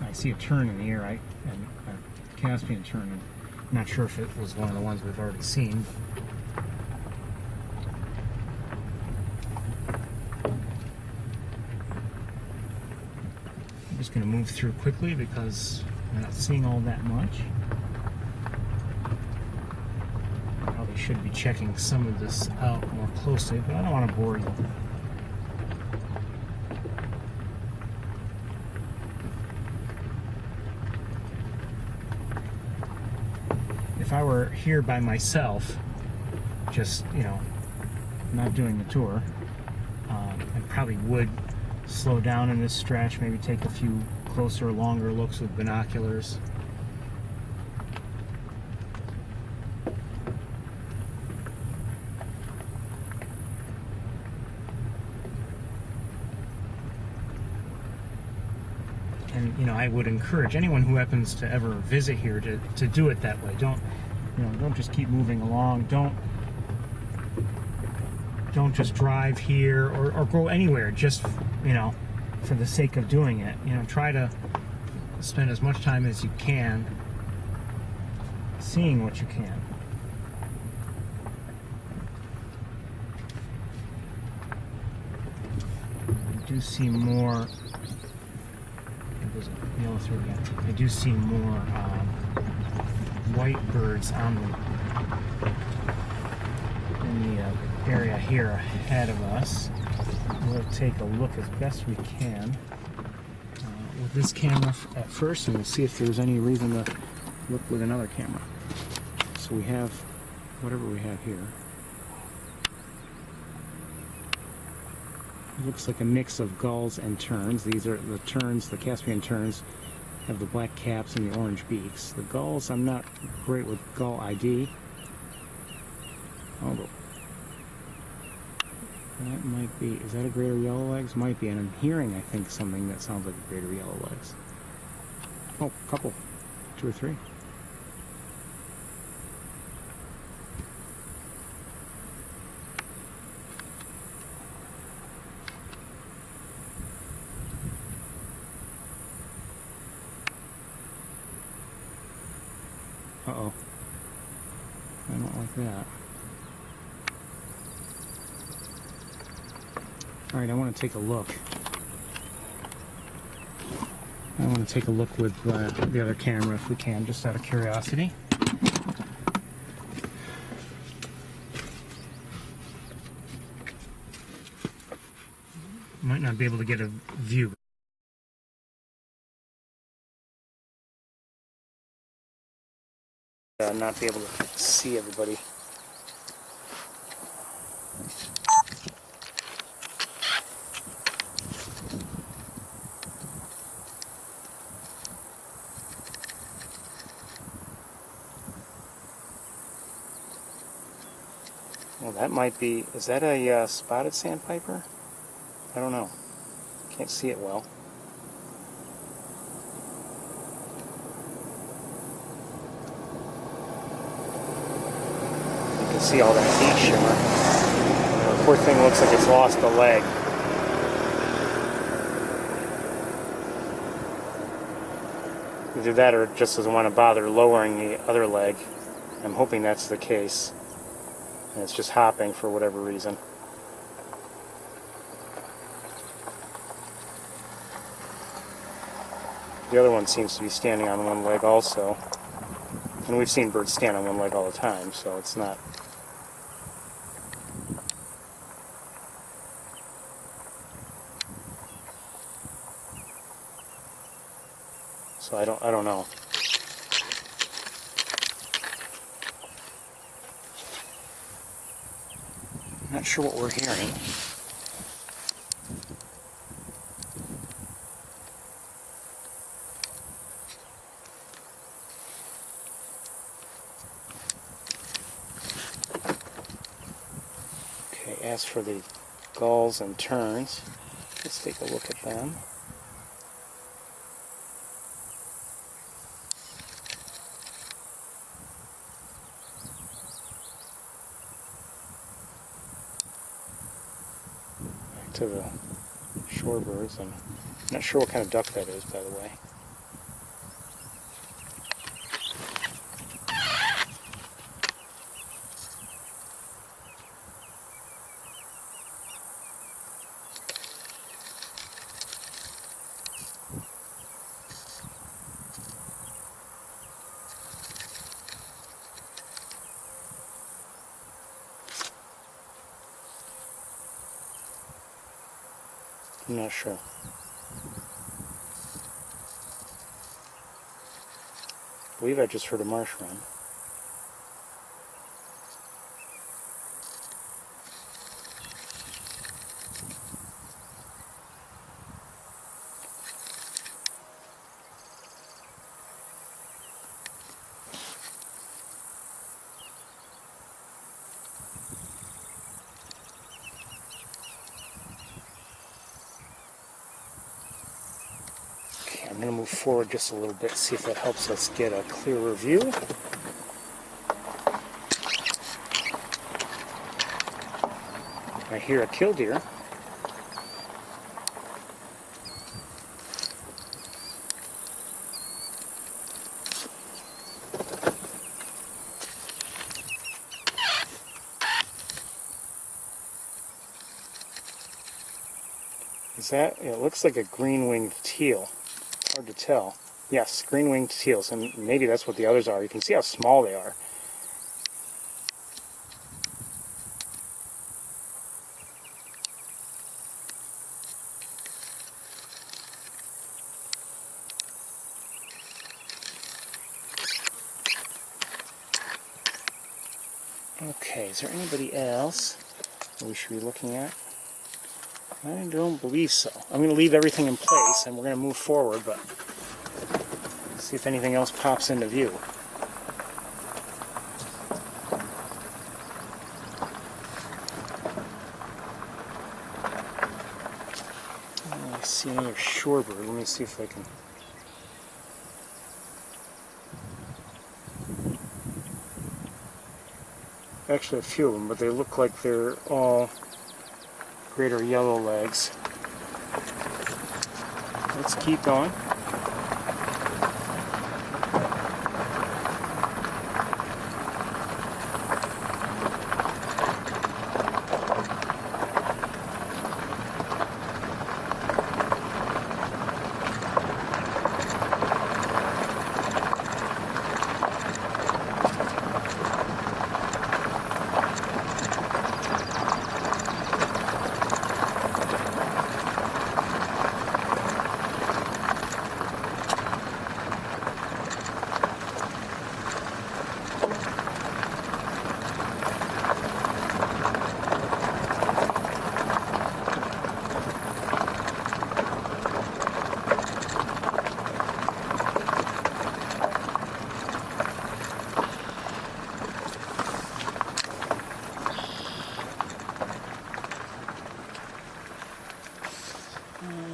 I see a tern in the air, a Caspian tern. I'm not sure if it was one of the ones we've already seen. I'm just going to move through quickly because I'm not seeing all that much. Probably should be checking some of this out more closely, but I don't want to bore you. if I were here by myself, just, you know, not doing the tour, I probably would slow down in this stretch, maybe take a few closer, longer looks with binoculars. And, you know, I would encourage anyone who happens to ever visit here to do it that way. Don't just keep moving along. Don't just drive here or go anywhere just, you know, for the sake of doing it. You know, try to spend as much time as you can seeing what you can. I do see more. There's a yellow throat again. I do see more white birds in the area here ahead of us. We'll take a look as best we can with this camera at first, and we'll see if there's any reason to look with another camera. So we have whatever we have here. It looks like a mix of gulls and terns. These are the terns, the Caspian terns, have the black caps and the orange beaks. The gulls, I'm not great with gull ID. Although, that might be, is that a greater yellow legs? Might be, and I'm hearing, I think, something that sounds like a greater yellow legs. Oh, a couple, 2 or 3. Uh-oh. I don't like that. Alright, I want to take a look. I want to take a look with the other camera if we can, just out of curiosity. Might not be able to get a view. Not be able to see everybody. Well, that might be, is that a spotted sandpiper? I don't know. Can't see it well. See all that heat shimmer. The poor thing looks like it's lost a leg. Either that or it just doesn't want to bother lowering the other leg. I'm hoping that's the case. And it's just hopping for whatever reason. The other one seems to be standing on one leg also. And we've seen birds stand on one leg all the time, so it's not. So I don't know. I'm not sure what we're hearing. Okay, as for the gulls and terns, let's take a look at them. To the shorebirds, and I'm not sure what kind of duck that is, by the way. I'm not sure. I believe I just heard a marsh wren. I'm going to move forward just a little bit, see if that helps us get a clearer view. I hear a killdeer. Is that, it looks like a green-winged teal. Hard to tell. Yes, green-winged teals, and maybe that's what the others are. You can see how small they are. Okay, is there anybody else we should be looking at? I don't believe so. I'm going to leave everything in place and we're going to move forward, but see if anything else pops into view. I see another shorebird. Let me see if I can... Actually a few of them, but they look like they're all greater yellow legs. Let's keep going.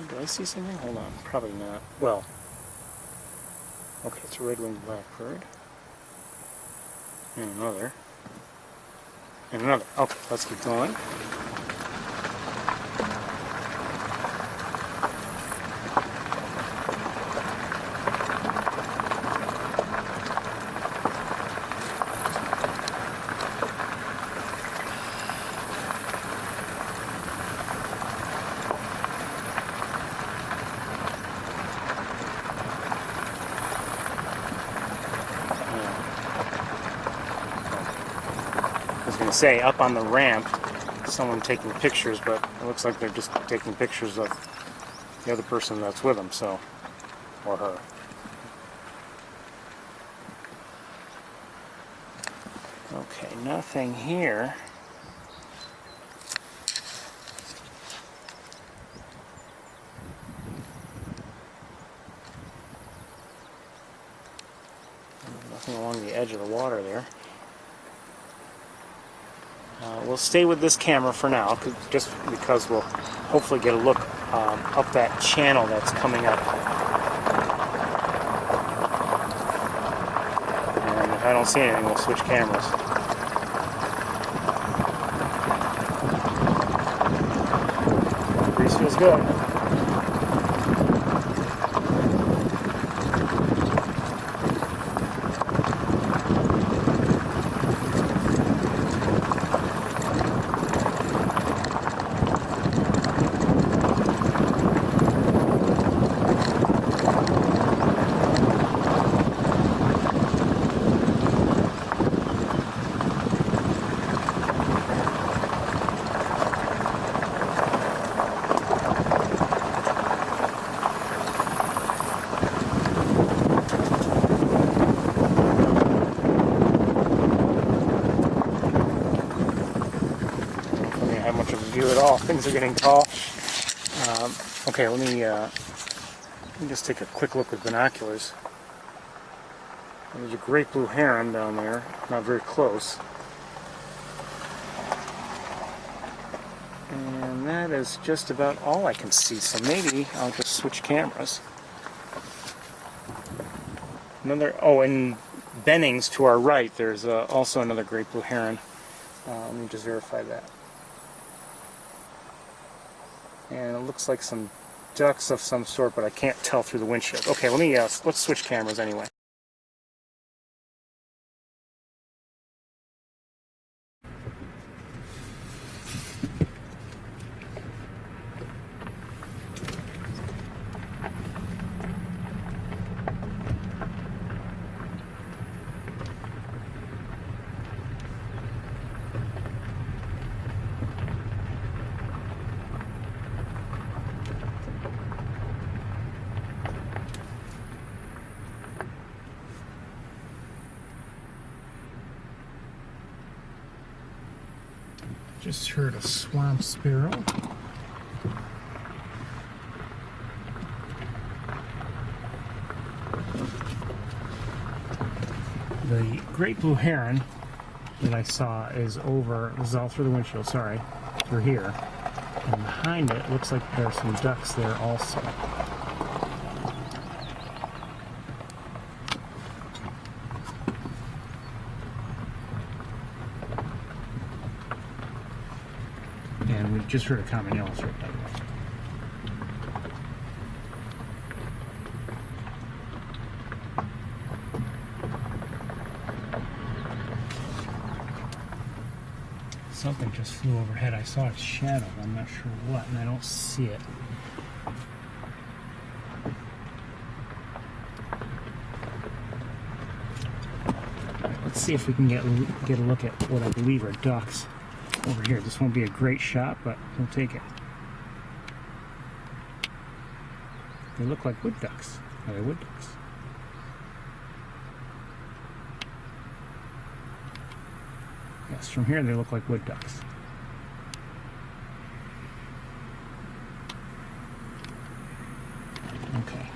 Do I see something? Hold on. Probably not. Well, okay, it's a red-winged blackbird. And another. And another. Okay, let's keep going. I was going to say, up on the ramp, someone taking pictures, but it looks like they're just taking pictures of the other person that's with them, so, or her. Okay, nothing here. Nothing along the edge of the water there. We'll stay with this camera for now, just because we'll hopefully get a look up that channel that's coming up. And if I don't see anything, we'll switch cameras. Breeze feels good. Have much of a view at all. Things are getting tall. Okay, let me just take a quick look with binoculars. There's a great blue heron down there, not very close. And that is just about all I can see, so maybe I'll just switch cameras. Another, oh, and Bennings to our right, there's also another great blue heron. Let me just verify that. And it looks like some ducks of some sort, but I can't tell through the windshield. Okay, let's switch cameras anyway. Just heard a swamp sparrow. The great blue heron that I saw is over, this is all through the windshield, sorry, through here. And behind it, looks like there are some ducks there also. And we just heard a common yellow throat, by the way. Something just flew overhead. I saw its shadow. I'm not sure what, and I don't see it. Let's see if we can get a look at what I believe are ducks over here. This won't be a great shot, but we'll take it. They look like wood ducks. Are they wood ducks? Yes, from here they look like wood ducks. Okay.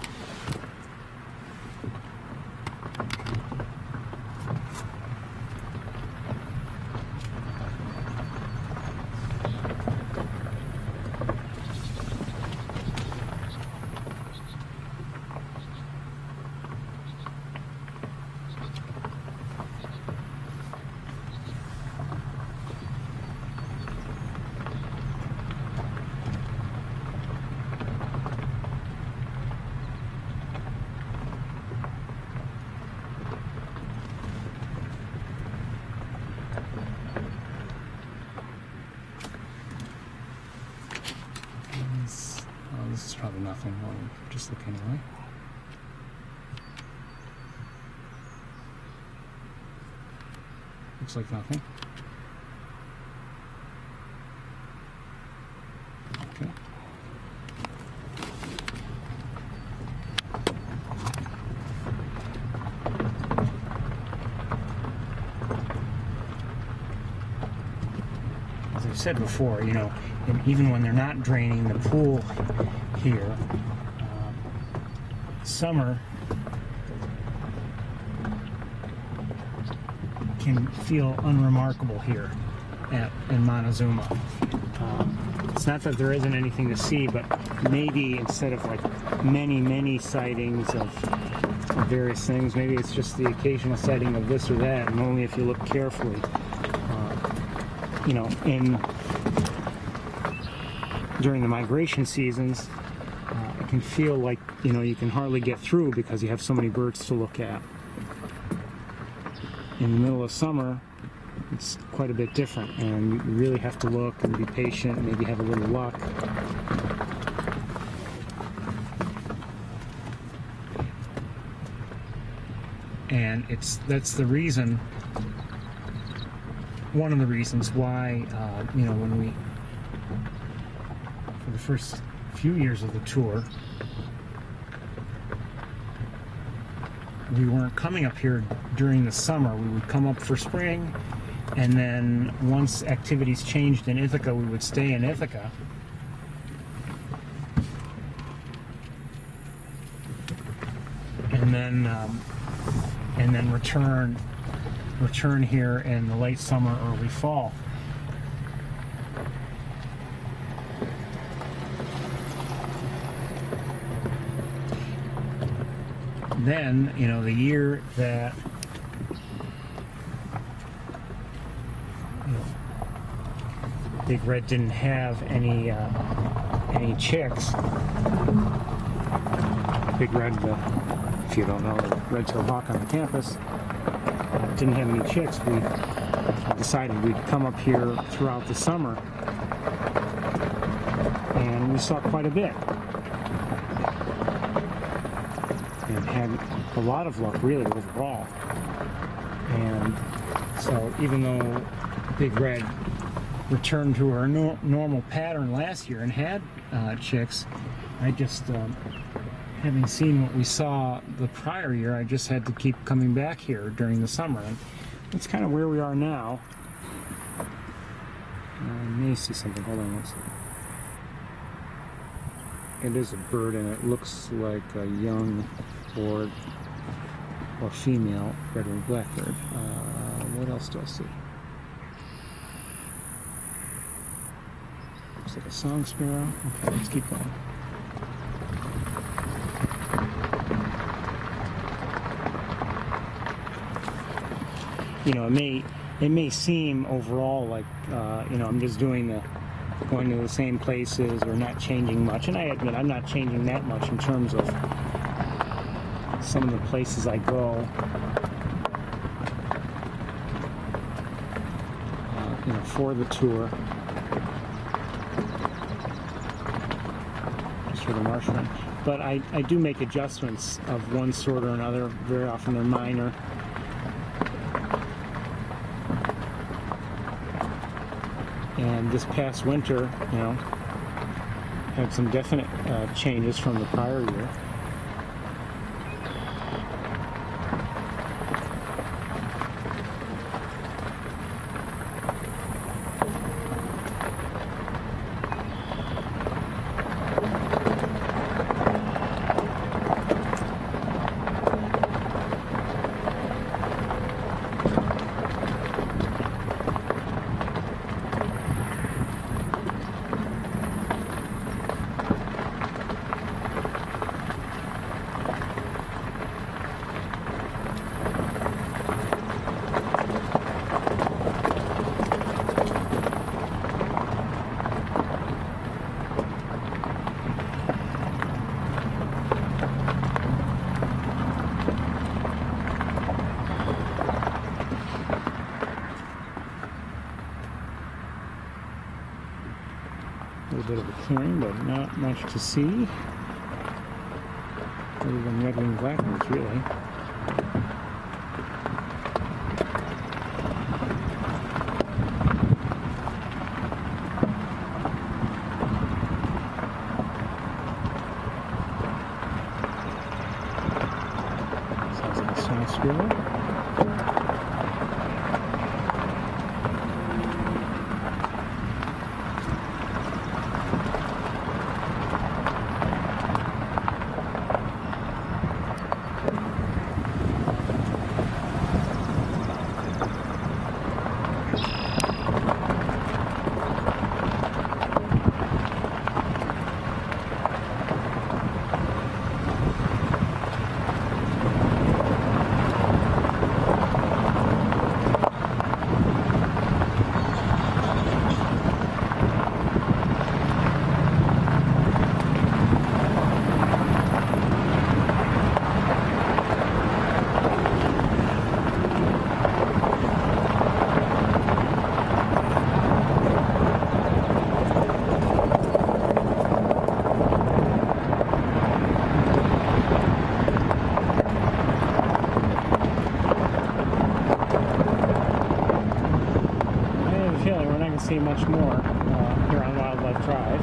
This is probably nothing. We'll just look anyway. Looks like nothing. Okay. As I've said before, you know, and even when they're not draining the pool here, summer can feel unremarkable here in Montezuma. It's not that there isn't anything to see, but maybe instead of like many sightings of various things, maybe it's just the occasional sighting of this or that, and only if you look carefully. You know, during the migration seasons, it can feel like, you know, you can hardly get through because you have so many birds to look at. In the middle of summer, it's quite a bit different, and you really have to look and be patient, maybe have a little luck. And that's the reason, one of the reasons why, you know, when we, for the first few years of the tour, we weren't coming up here during the summer. We would come up for spring, and then once activities changed in Ithaca, we would stay in Ithaca. And then return here in the late summer, early fall. then, you know, the year that Big Red didn't have any chicks. Big Red, if you don't know, the red-tailed hawk on the campus, didn't have any chicks. We decided we'd come up here throughout the summer, and we saw quite a bit. And had a lot of luck, really, overall. And so even though Big Red returned to her normal pattern last year and had chicks, I just, having seen what we saw the prior year, I just had to keep coming back here during the summer. And that's kind of where we are now. I may see something. Hold on one second. It is a bird, and it looks like a young or female red-winged blackbird. What else do I see? Looks like a song sparrow. Okay, let's keep going. You know, it may seem overall like you know, I'm just going to the same places or not changing much, and I admit I'm not changing that much in terms of some of the places I go. You know, for the tour, just for the marsh run. But I do make adjustments of one sort or another. Very often they're minor. And this past winter, you know, had some definite changes from the prior year. A little bit of a clearing, but not much to see other than red-winged blackbirds, really. Sounds like a song sparrow. See much more here on Wildlife Drive.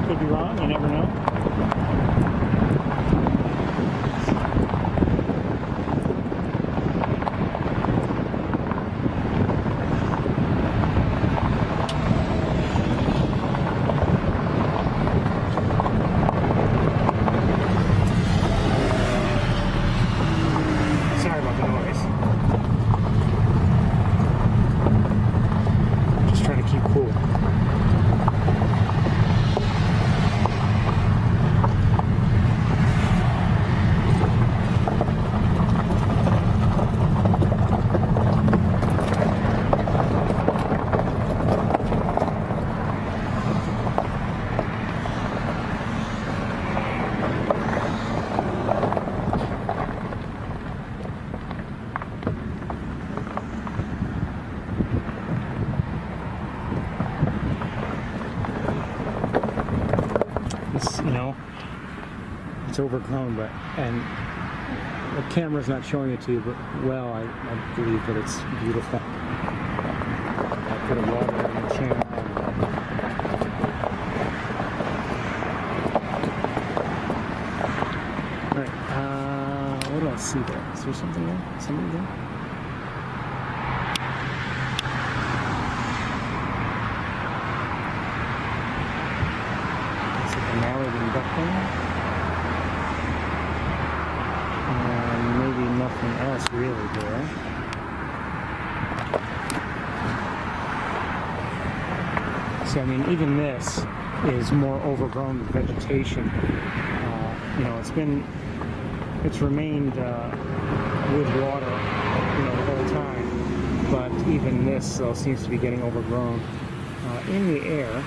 Could be wrong, you never know. Just trying to keep cool. overgrown, and the camera's not showing it to you, but well, I believe that it's beautiful. I put a water in the channel. Alright, what do I see there? Is there something there? Somebody there? It's like a Northern duckling. Maybe nothing else really there. So I mean, even this is more overgrown with vegetation. You know, it's remained with water, you know, the whole time. But even this seems to be getting overgrown. In the air,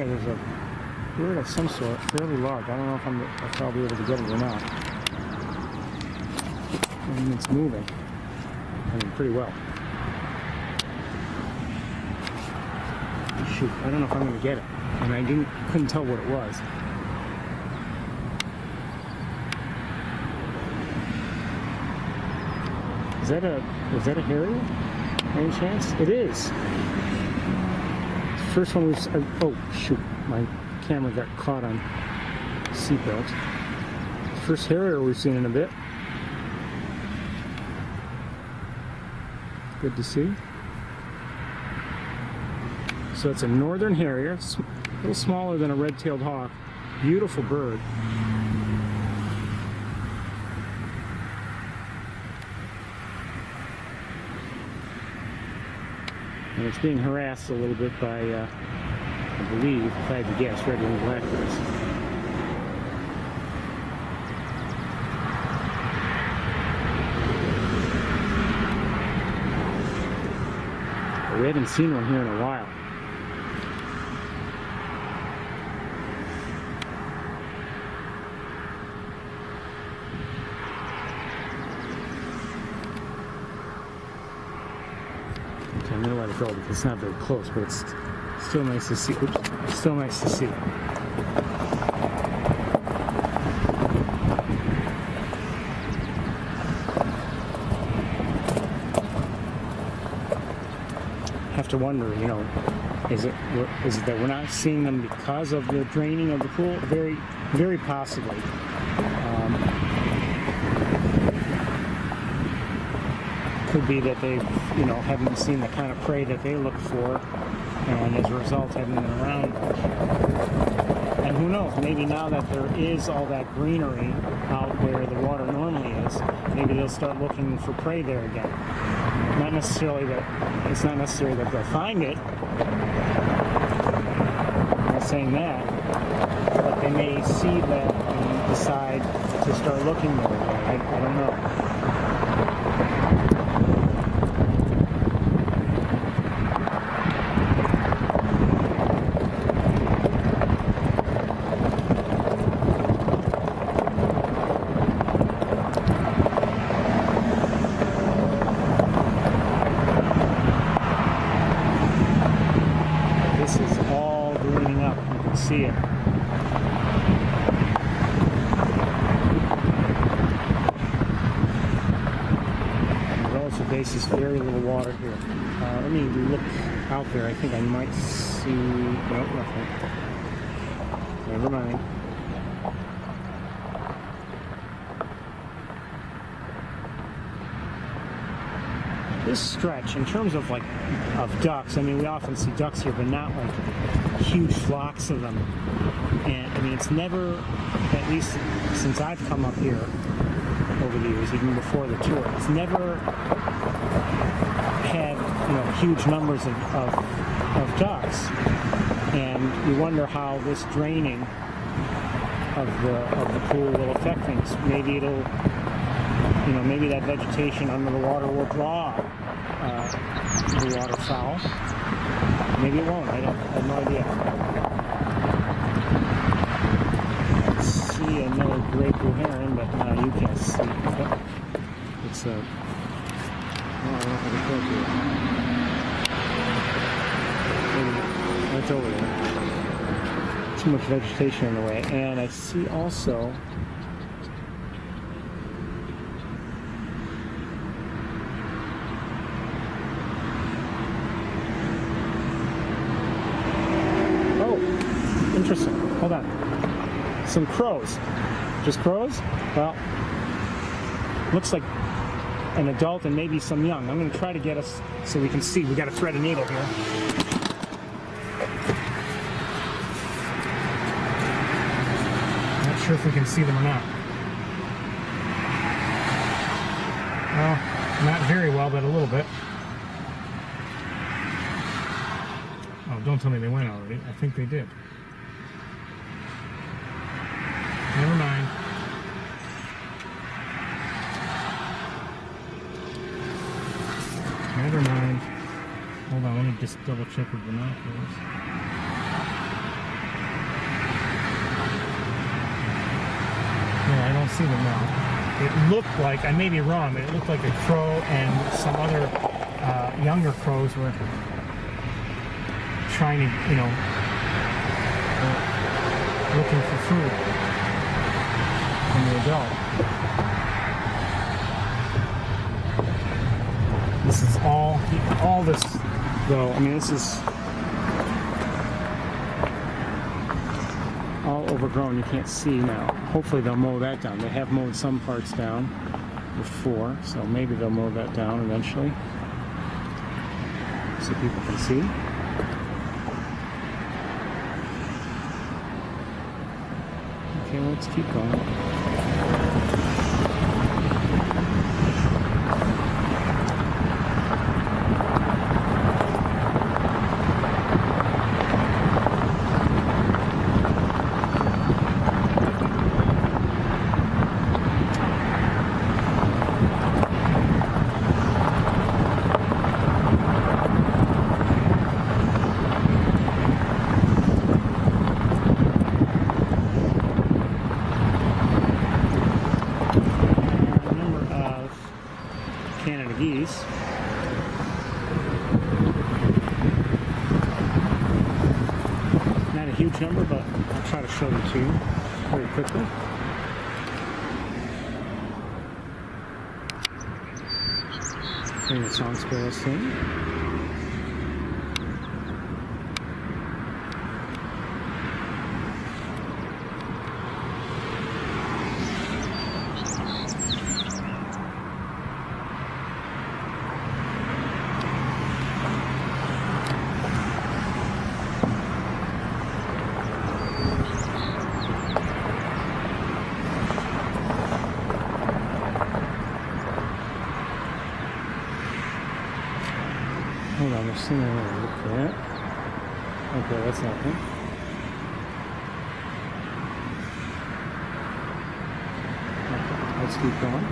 there's a bird of some sort, fairly large. I don't know if I'll be able to get it or not. I mean, it's moving. I mean, pretty well. Shoot, I don't know if I'm going to get it. And I couldn't tell what it was. Was that a harrier? Any chance? It is. First one was, oh shoot, my camera got caught on seatbelt. First harrier we've seen in a bit. Good to see. So it's a northern harrier. It's a little smaller than a red-tailed hawk. Beautiful bird. And it's being harassed a little bit by, I believe, if I had to guess, red-winged blackbirds. But we haven't seen one here in a while. I'm going to let it go because it's not very close, but it's still nice to see. Oops, it's still nice to see. Have to wonder, you know, is it that we're not seeing them because of the draining of the pool? Very, very possibly. Could be that they, you know, haven't seen the kind of prey that they look for, and as a result haven't been around much. And who knows, maybe now that there is all that greenery out where the water normally is, maybe they'll start looking for prey there again. Not necessarily that, it's not necessary that they'll find it. I'm not saying that, but they may see that and decide to start looking there again. I don't know. See it. The relative basis, very little water here. Let me look out there. I think I might see. No, nothing. Never mind. This stretch, in terms of ducks, I mean, we often see ducks here, but not like huge flocks of them. And I mean, it's never, at least since I've come up here over the years, even before the tour, it's never had, you know, huge numbers of ducks. And you wonder how this draining of the pool will affect things. Maybe it'll, you know, maybe that vegetation under the water will draw the waterfowl. Maybe it won't. I have no idea. I see another great blue heron, but you can't see it. It's a. Oh, I don't know if I can show it to you. Maybe, I Right over there. Too much vegetation in the way. And I see also interesting. Hold on. Some crows. Just crows? Well, looks like an adult and maybe some young. I'm going to try to get us so we can see. We got to thread a needle here. Not sure if we can see them or not. Well, not very well, but a little bit. Oh, don't tell me they went already. I think they did. Never mind. Never mind. Hold on, let me just double check with binoculars. No, I don't see them now. It looked like, I may be wrong, but it looked like a crow and some other younger crows were trying to, looking for food. The adult. This is all this though. I mean, this is all overgrown. You can't see now. Hopefully they'll mow that down. They have mowed some parts down before, so maybe they'll mow that down eventually so people can see. Okay, let's keep going. Geese. Not a huge number, but I'll try to show them to you very quickly. Hearing the song sparrows sing. Hold on, there's something I want to look at. Okay, that's nothing. Okay, let's keep going.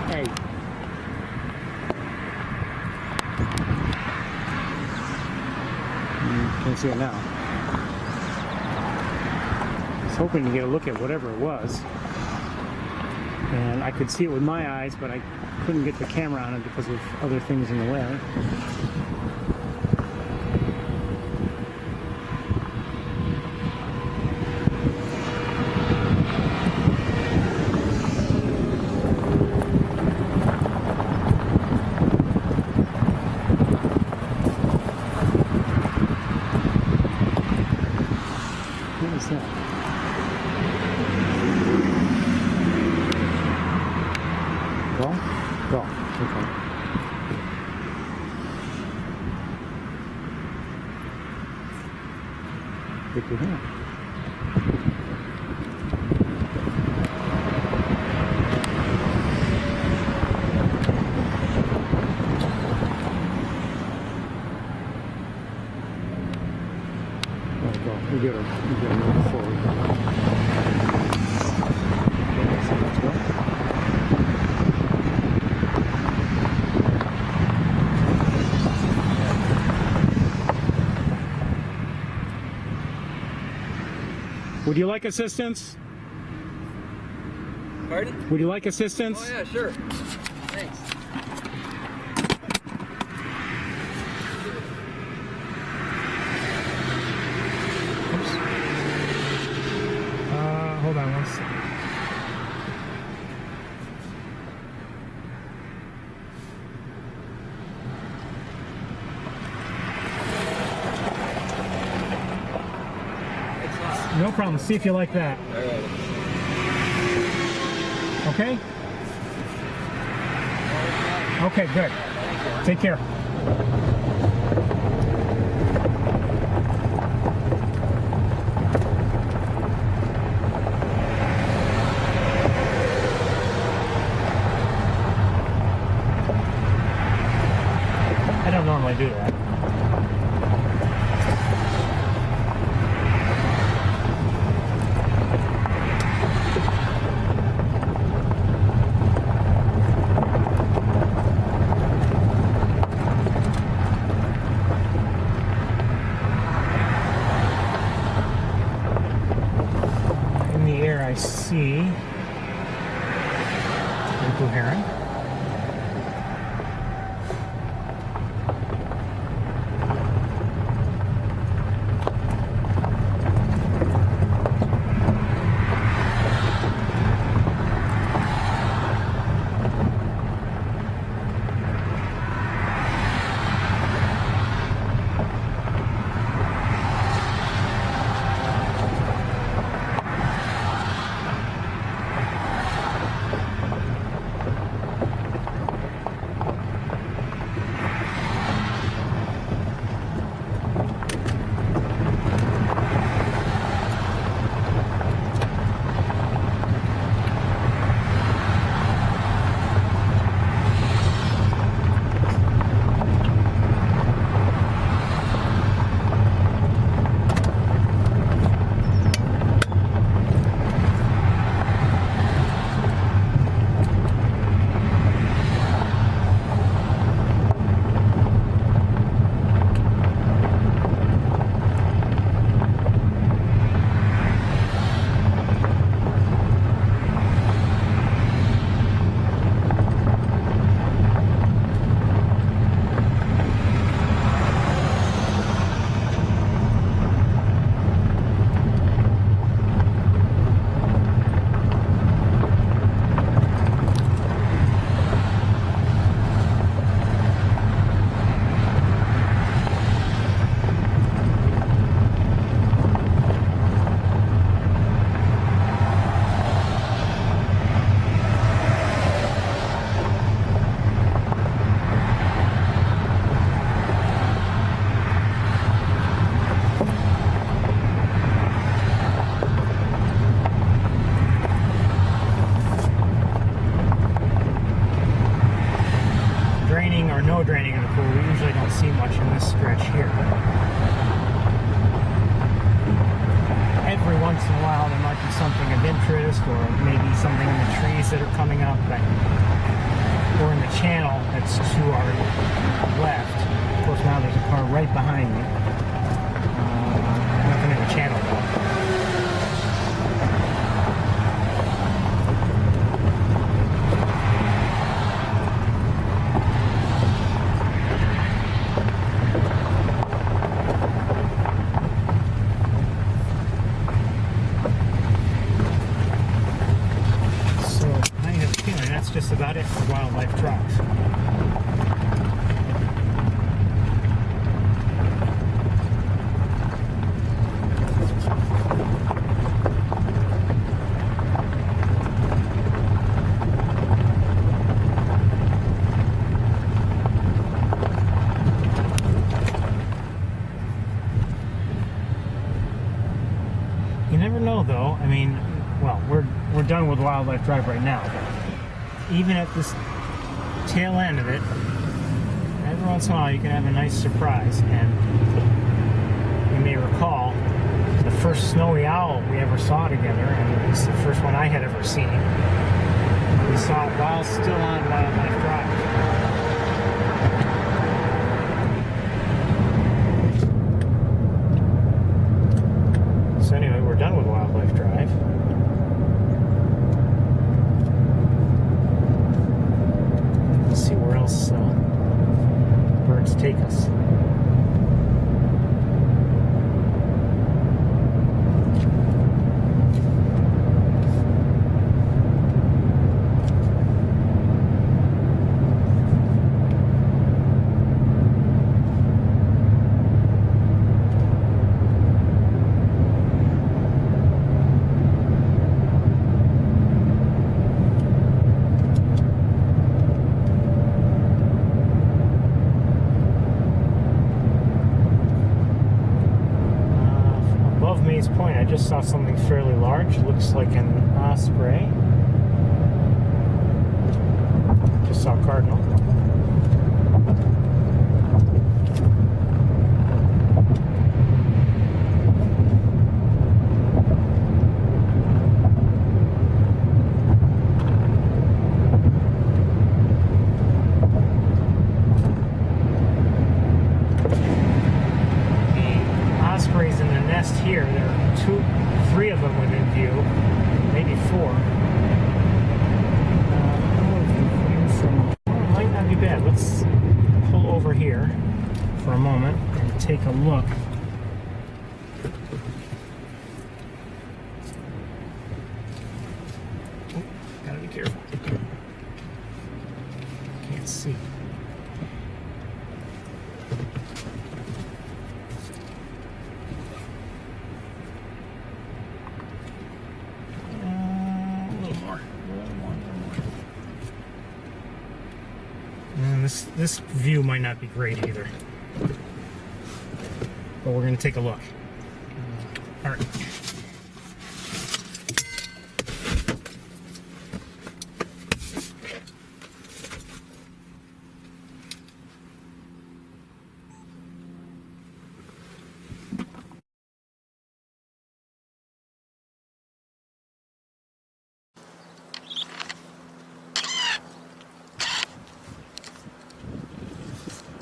Hey. Can't see it now. I was hoping to get a look at whatever it was. And I could see it with my eyes, but I couldn't get the camera on it because of other things in the way. What is that? Go? Go. Okay. Good to hear. We get a move forward. So let's go. Would you like assistance? Pardon? Would you like assistance? Oh yeah, sure. Thanks. Hold on one second. No problem. See if you like that. All right. Okay? Okay, good. Take care. I don't normally do that. In the air I see a blue heron. Draining or no draining in the pool, we usually don't see much in this stretch here. Every once in a while there might be something of interest, or maybe something in the trees that are coming up, but or in the channel that's to our left. Of course, now there's a car right behind me. Nothing in the channel though. Just about it for wildlife trucks. You never know, though. I mean, well, we're done with Wildlife Drive right now, but even at this tail end of it, every once in a while you can have a nice surprise. And you may recall the first snowy owl we ever saw together, and it was the first one I had ever seen. We saw it while still on Wildlife Drive. So anyway, we're done with Wildlife Drive. Let's see where else birds take us. Point, I just saw something fairly large. Looks like an osprey. Just saw a cardinal. Ospreys in the nest here. There are 3 of them within view, maybe 4. It might not be bad. Let's pull over here for a moment and take a look. Oh, gotta be careful. Can't see. And this view might not be great either, but we're going to take a look. All right.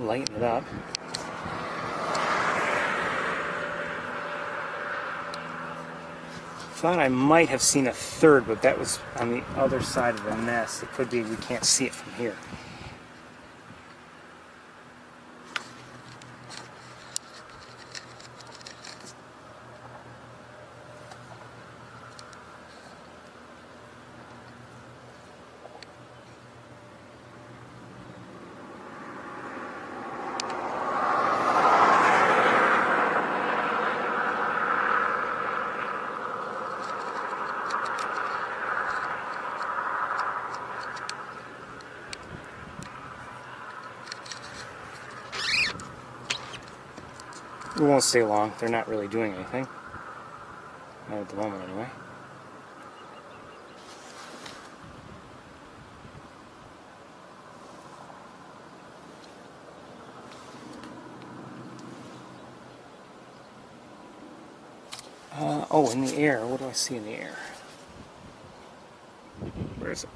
Lighten it up. Thought I might have seen a third, but that was on the other side of the nest. It could be we can't see it from here. We won't stay long. They're not really doing anything. Not at the moment, anyway. Oh, in the air. What do I see in the air? Where is it?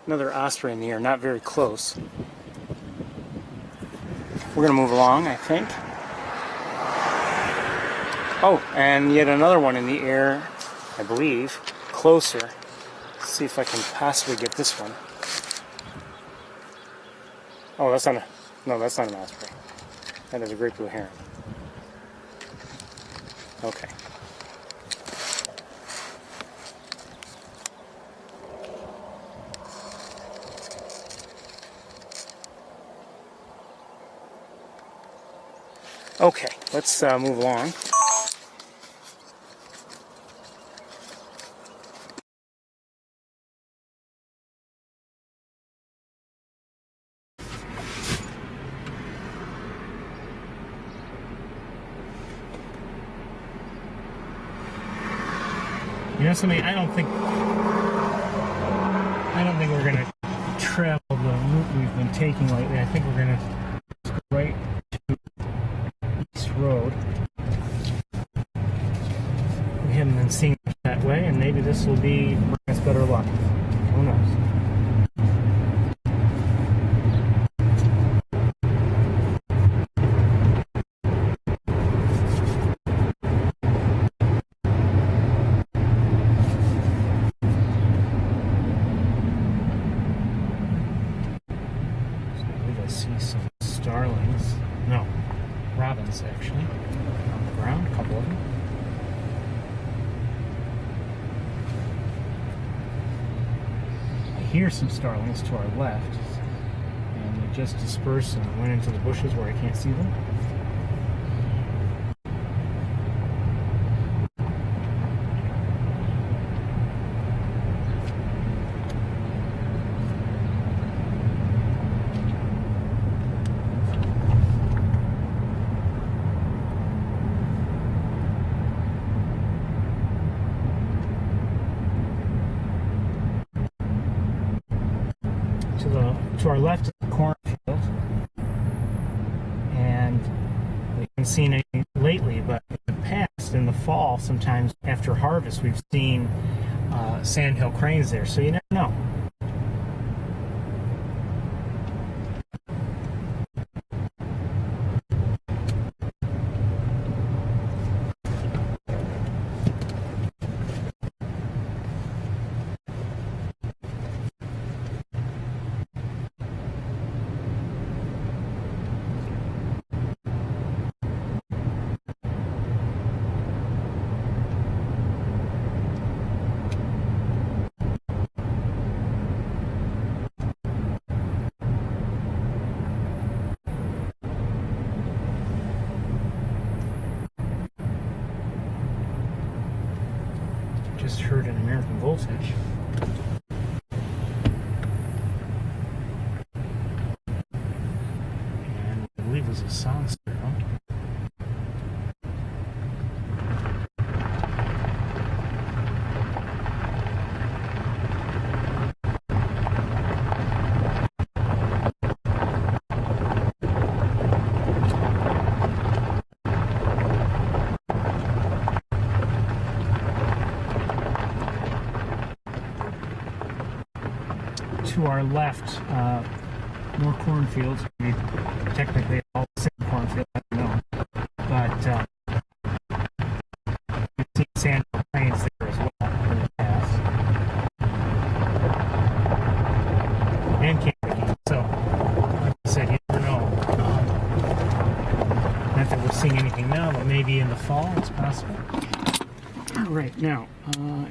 Another osprey in the air, not very close. We're going to move along, I think. Oh, and yet another one in the air, I believe, closer. Let's see if I can possibly get this one. Oh, that's not a... No, that's not an osprey. That is a great blue heron. Okay. Okay, let's move along. You know something? I don't think we're gonna travel the route we've been taking lately. I think we're gonna go right to East Road. We haven't been seeing it that way, and maybe this will bring us better luck. Who knows? See some starlings. No, robins actually on the ground. A couple of them. I hear some starlings to our left, and they just dispersed and went into the bushes where I can't see them. To our left is the cornfield, and we haven't seen any lately, but in the past, in the fall, sometimes after harvest, we've seen sandhill cranes there, so you never know. Just heard an American voltage. And I believe it was a song sparrow. To our left, more cornfields. Maybe technically all the same cornfield, I don't know. But we've seen sandhill cranes there as well in the past. And canopy. So, like I said, you never know. Not that we're seeing anything now, but maybe in the fall it's possible. All right, now,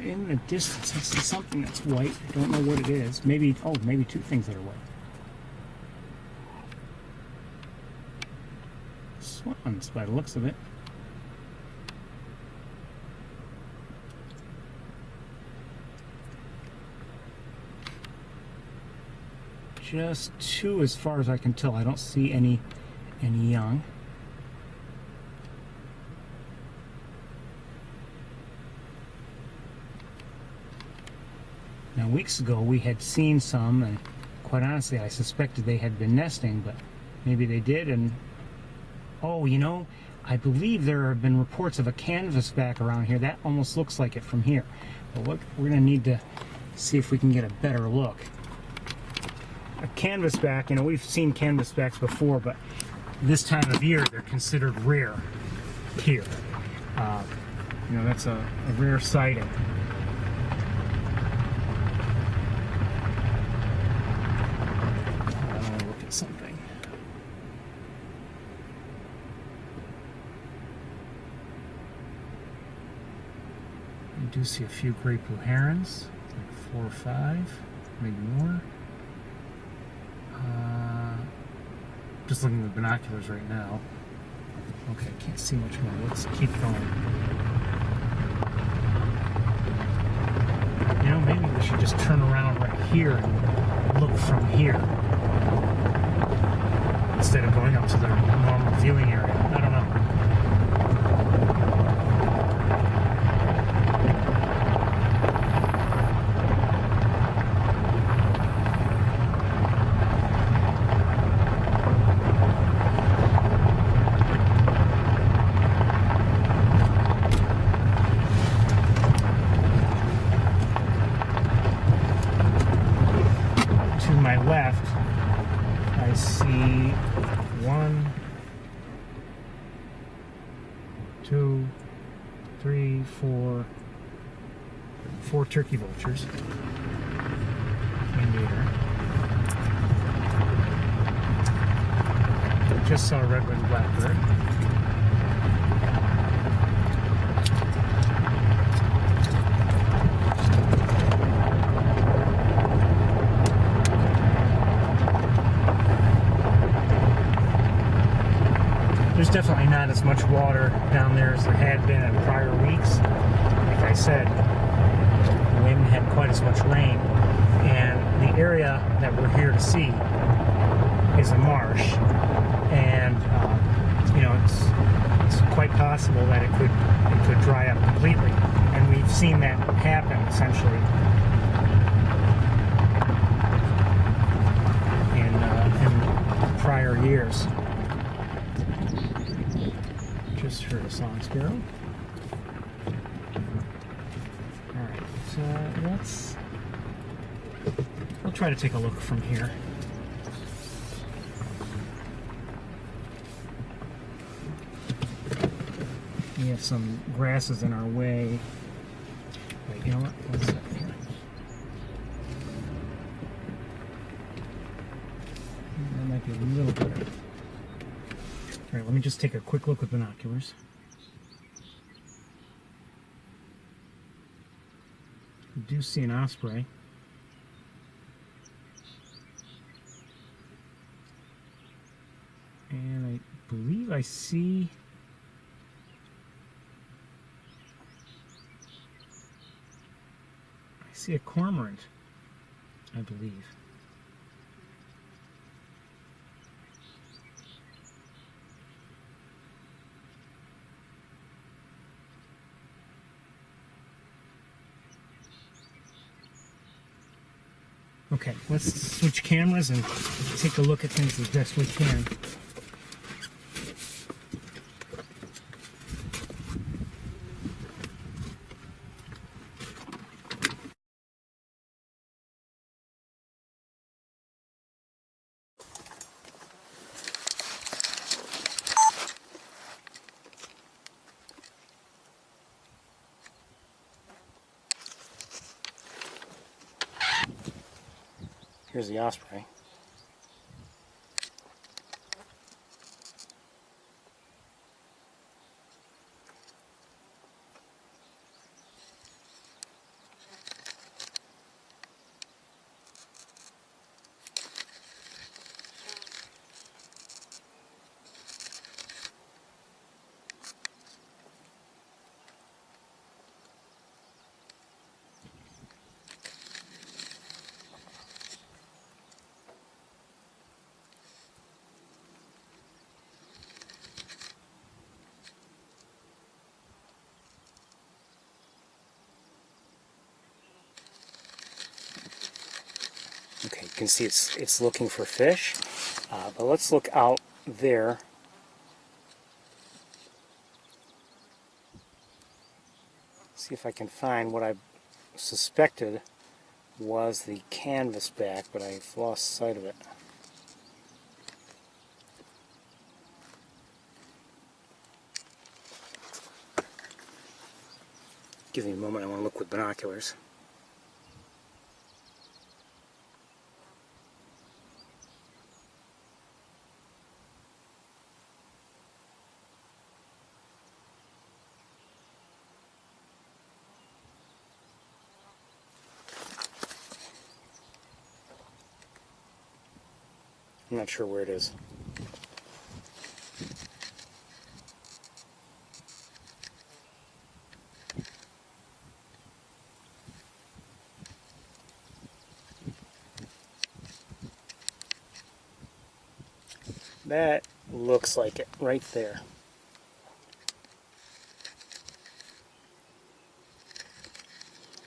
in the distance, I see something that's white. I don't know what it is. Maybe two things that are white. Swans, by the looks of it. Just two as far as I can tell. I don't see any young. Now, weeks ago, we had seen some, and quite honestly, I suspected they had been nesting, but maybe they did, and oh, you know, I believe there have been reports of a canvasback around here. That almost looks like it from here. But look, we're going to need to see if we can get a better look. A canvasback, you know, we've seen canvasbacks before, but this time of year, they're considered rare here. You know, that's a rare sighting. Something. I do see a few great blue herons, like 4 or 5, maybe more. Just looking at the binoculars right now. Okay, can't see much more. Let's keep going. You know, maybe we should just turn around right here and look from here, instead of going up to the normal viewing area. I don't know. 1, 2, 3, 4, 4 turkey vultures in the air. Just saw a red-winged blackbird. There's definitely not as much water down there as there had been in prior weeks. Like I said, we haven't had quite as much rain. And the area that we're here to see is a marsh. And, you know, it's quite possible that it could dry up completely. And we've seen that happen, essentially, in prior years. Just heard a song sparrow. Alright, we'll try to take a look from here. We have some grasses in our way. Wait, you know what? One second here. That might be a little better. All right, let me just take a quick look with binoculars. We do see an osprey. And I believe I see a cormorant, I believe. Okay, let's switch cameras and take a look at things as best we can. Here's the osprey. Okay, you can see it's looking for fish, but let's look out there. See if I can find what I suspected was the canvasback, but I've lost sight of it. Give me a moment, I want to look with binoculars. I'm not sure where it is. That looks like it right there.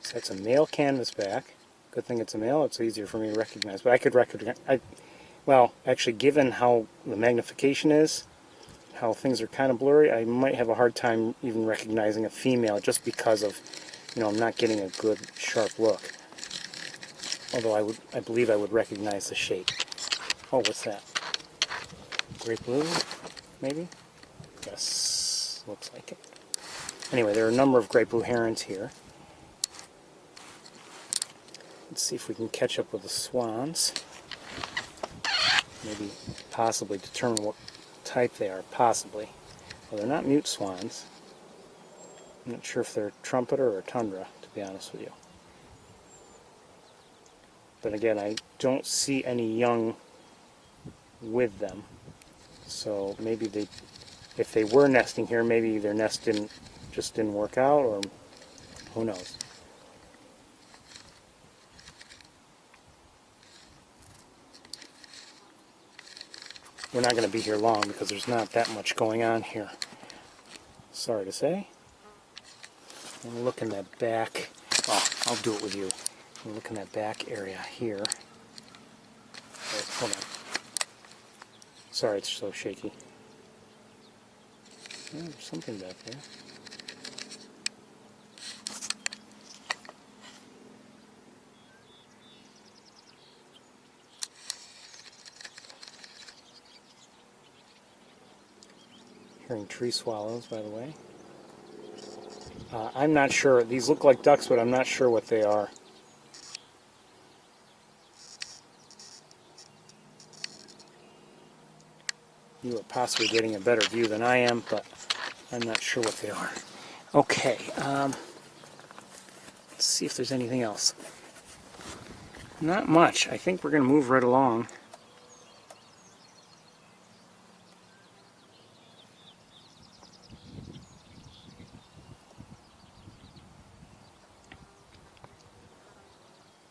So that's a male canvasback. Good thing it's a male, it's easier for me to recognize. But I could recognize, well, actually, given how the magnification is, how things are kind of blurry, I might have a hard time even recognizing a female just because of, you know, I'm not getting a good sharp look. Although I believe I would recognize the shape. Oh, what's that? great blue, maybe? Yes, looks like it. Anyway, there are a number of great blue herons here. Let's see if we can catch up with the swans. Maybe possibly determine what type they are, possibly. Well, they're not mute swans. I'm not sure if they're trumpeter or tundra, to be honest with you. But again, I don't see any young with them. So maybe if they were nesting here, maybe their nest just didn't work out, or who knows. We're not going to be here long because there's not that much going on here. Sorry to say. I'm going to look in that back. Oh, I'll do it with you. I'm going to look in that back area here. Oh, hold on. Sorry, it's so shaky. Oh, there's something back there. Hearing tree swallows, by the way. I'm not sure. These look like ducks, but I'm not sure what they are. You are possibly getting a better view than I am, but I'm not sure what they are. Okay, let's see if there's anything else. Not much. I think we're going to move right along.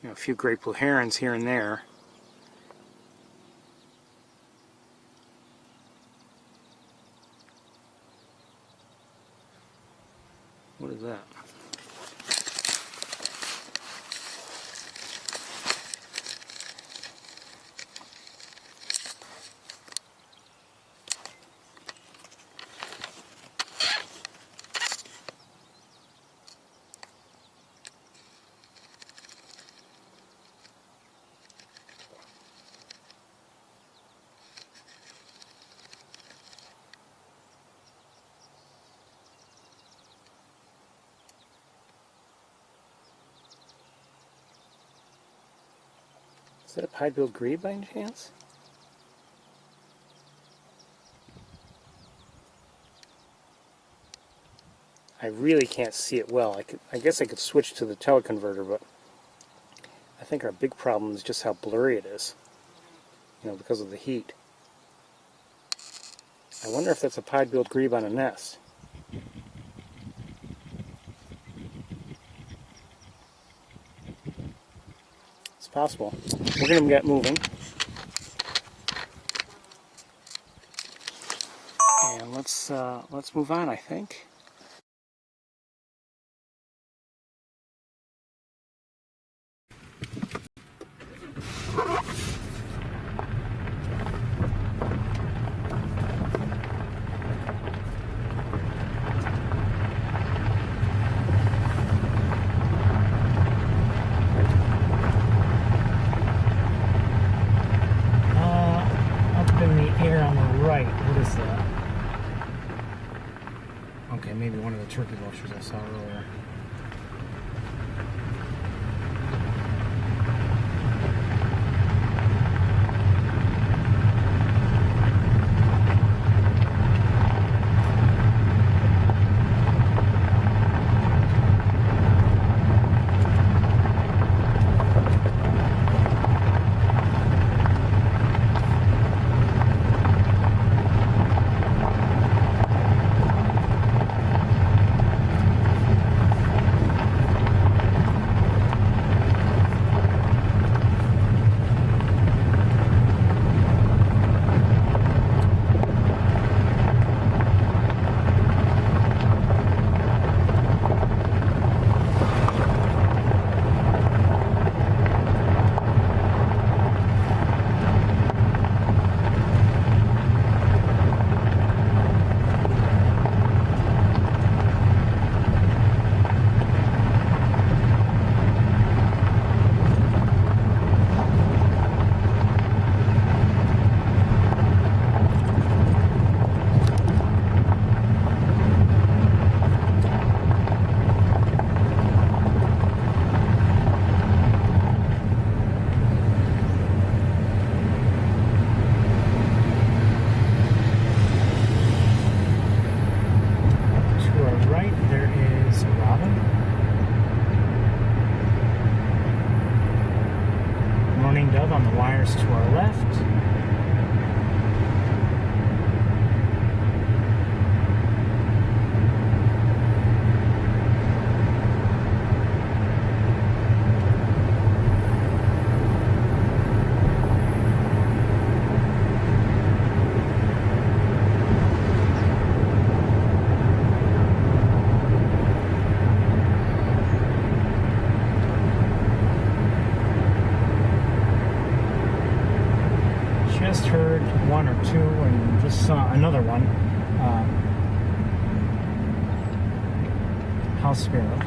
A few great blue herons here and there. What is that? Is that a pied-billed grebe by any chance? I really can't see it well. I guess I could switch to the teleconverter, but I think our big problem is just how blurry it is, because of the heat. I wonder if that's a pied-billed grebe on a nest. It's possible. We're going to get moving. And let's move on, I think. Okay, maybe one of the turkey vultures I saw earlier. Just saw another one. House sparrow.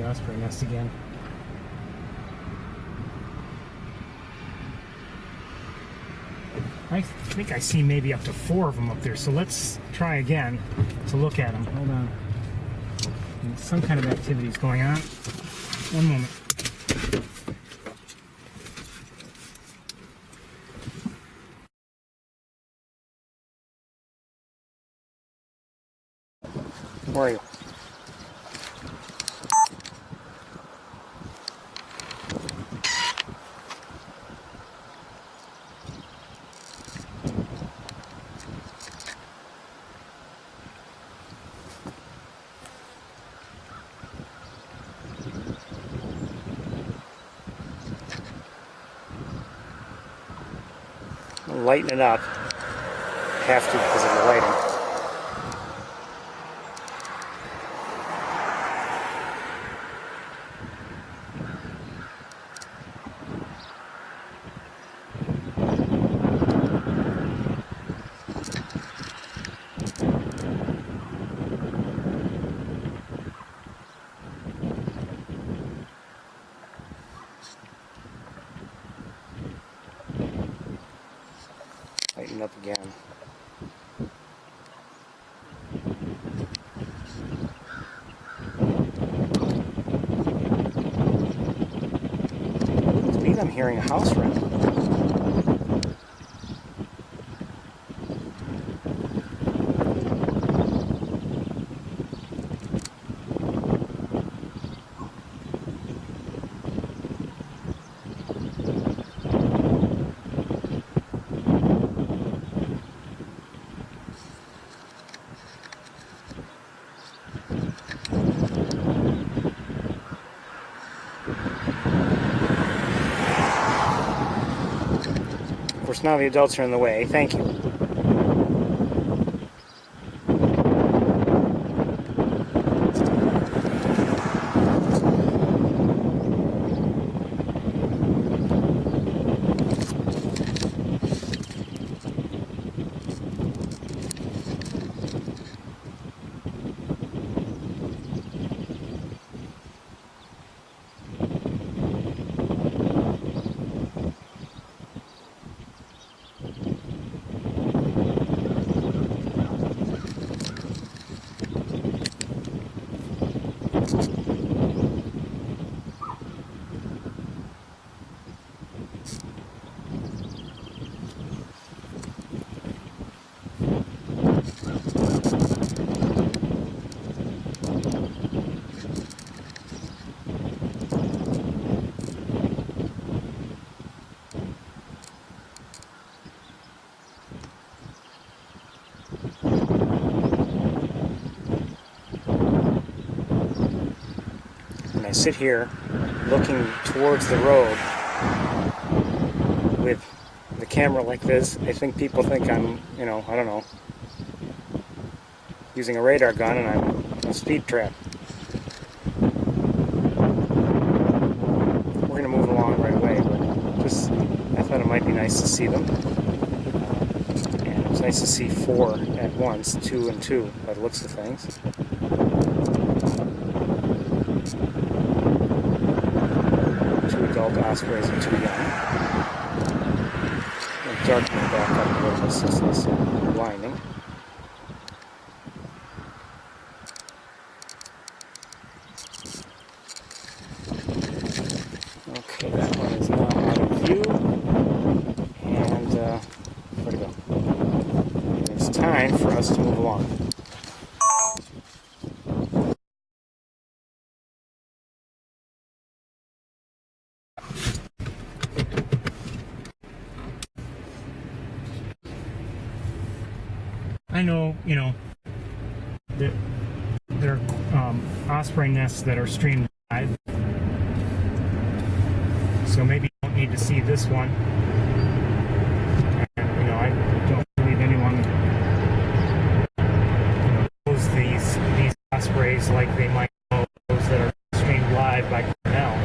Osprey nest again. I think I see maybe up to 4 of them up there, so let's try again to look at them. Hold on. Some kind of activity is going on. One moment. Where are you? Lighten it up. Have to because of the lighting. Lighten up again. I believe I'm hearing a house wren. Of course, now the adults are in the way. Thank you. And I sit here looking towards the road with the camera like this. I think people think I'm, I don't know, using a radar gun and I'm a speed trap. We're going to move along right away, but just, I thought it might be nice to see them. And it was nice to see 4 at once, 2 and 2 by the looks of things. Adult ospreys and 2 young. I'll darken it back up a little bit since it's blinding. Okay, that one is now out of view. And where'd it go? It's time for us to move along. I know, they're osprey nests that are streamed live. So maybe you don't need to see this one. And, you know, I don't believe anyone knows these ospreys like they might know those that are streamed live by Cornell.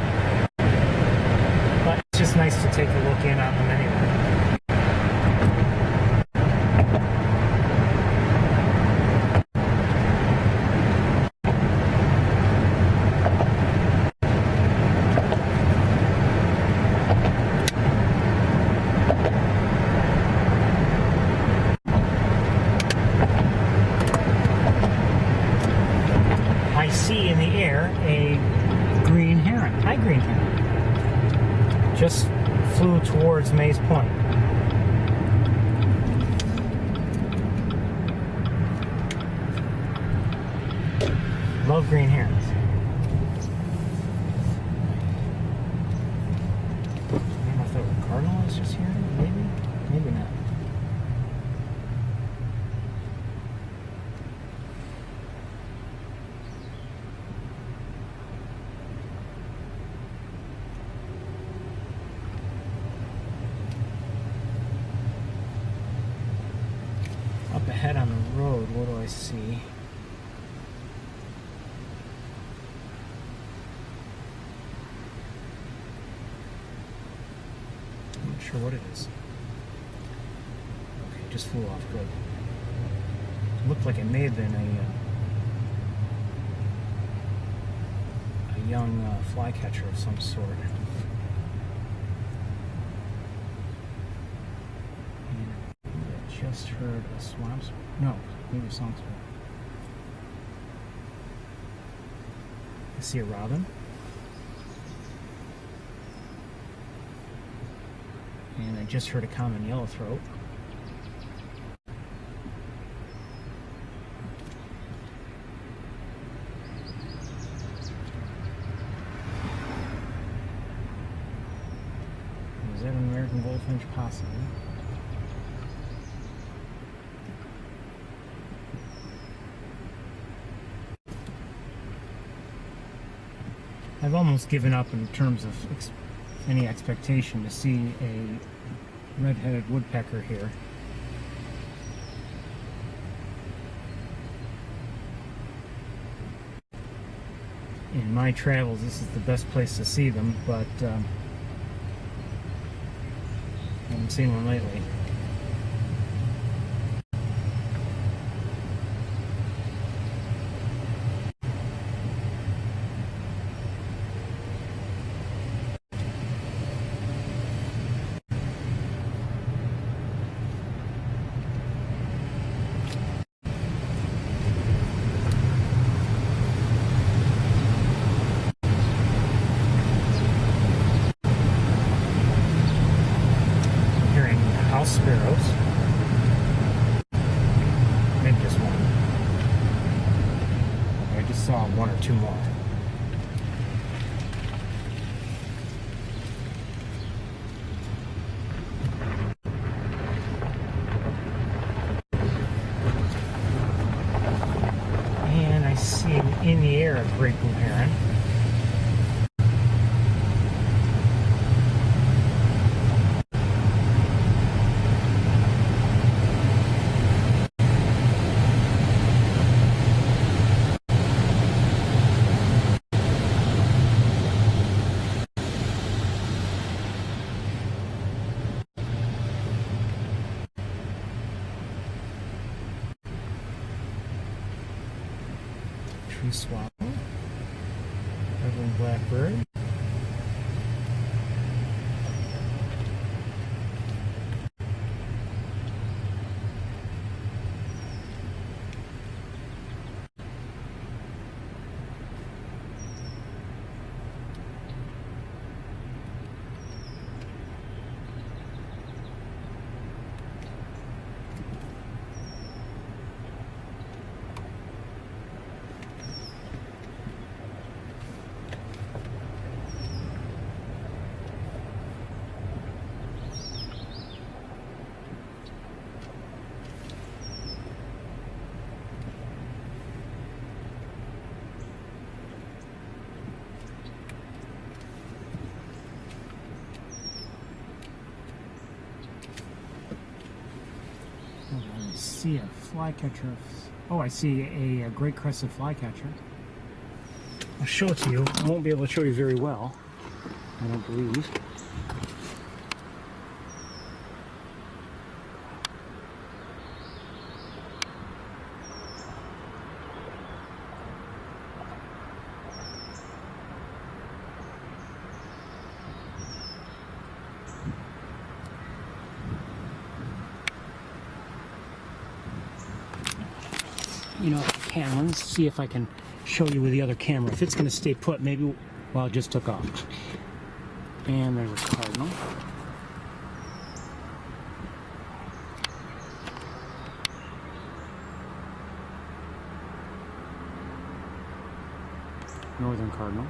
But it's just nice to take a look in on them anyway. I see in the air a green heron. Hi, green heron. Just flew towards Mays Point. Love green herons. I don't know if that was a cardinal I was just hearing. Maybe, maybe not. Up ahead on the road, what do I see? I'm not sure what it is. Okay, it just flew off. Good. It looked like it may have been a young flycatcher of some sort. Just heard a swamp sparrow. No, maybe a song sparrow. I see a robin. And I just heard a common yellowthroat. Is that an American goldfinch? Possibly. I've almost given up in terms of any expectation to see a red-headed woodpecker here. In my travels, this is the best place to see them, but I haven't seen one lately. House sparrows. Maybe just one. I just saw one or two more. And I see in the air a great blue heron. Tree swallow, Evelyn blackbird, see a flycatcher. Oh, I see a great crested flycatcher. I'll show it to you. I won't be able to show you very well, I don't believe. You know, camera. Let's see if I can show you with the other camera. If it's going to stay put, maybe. Well, it just took off. And there's a cardinal. Northern cardinal.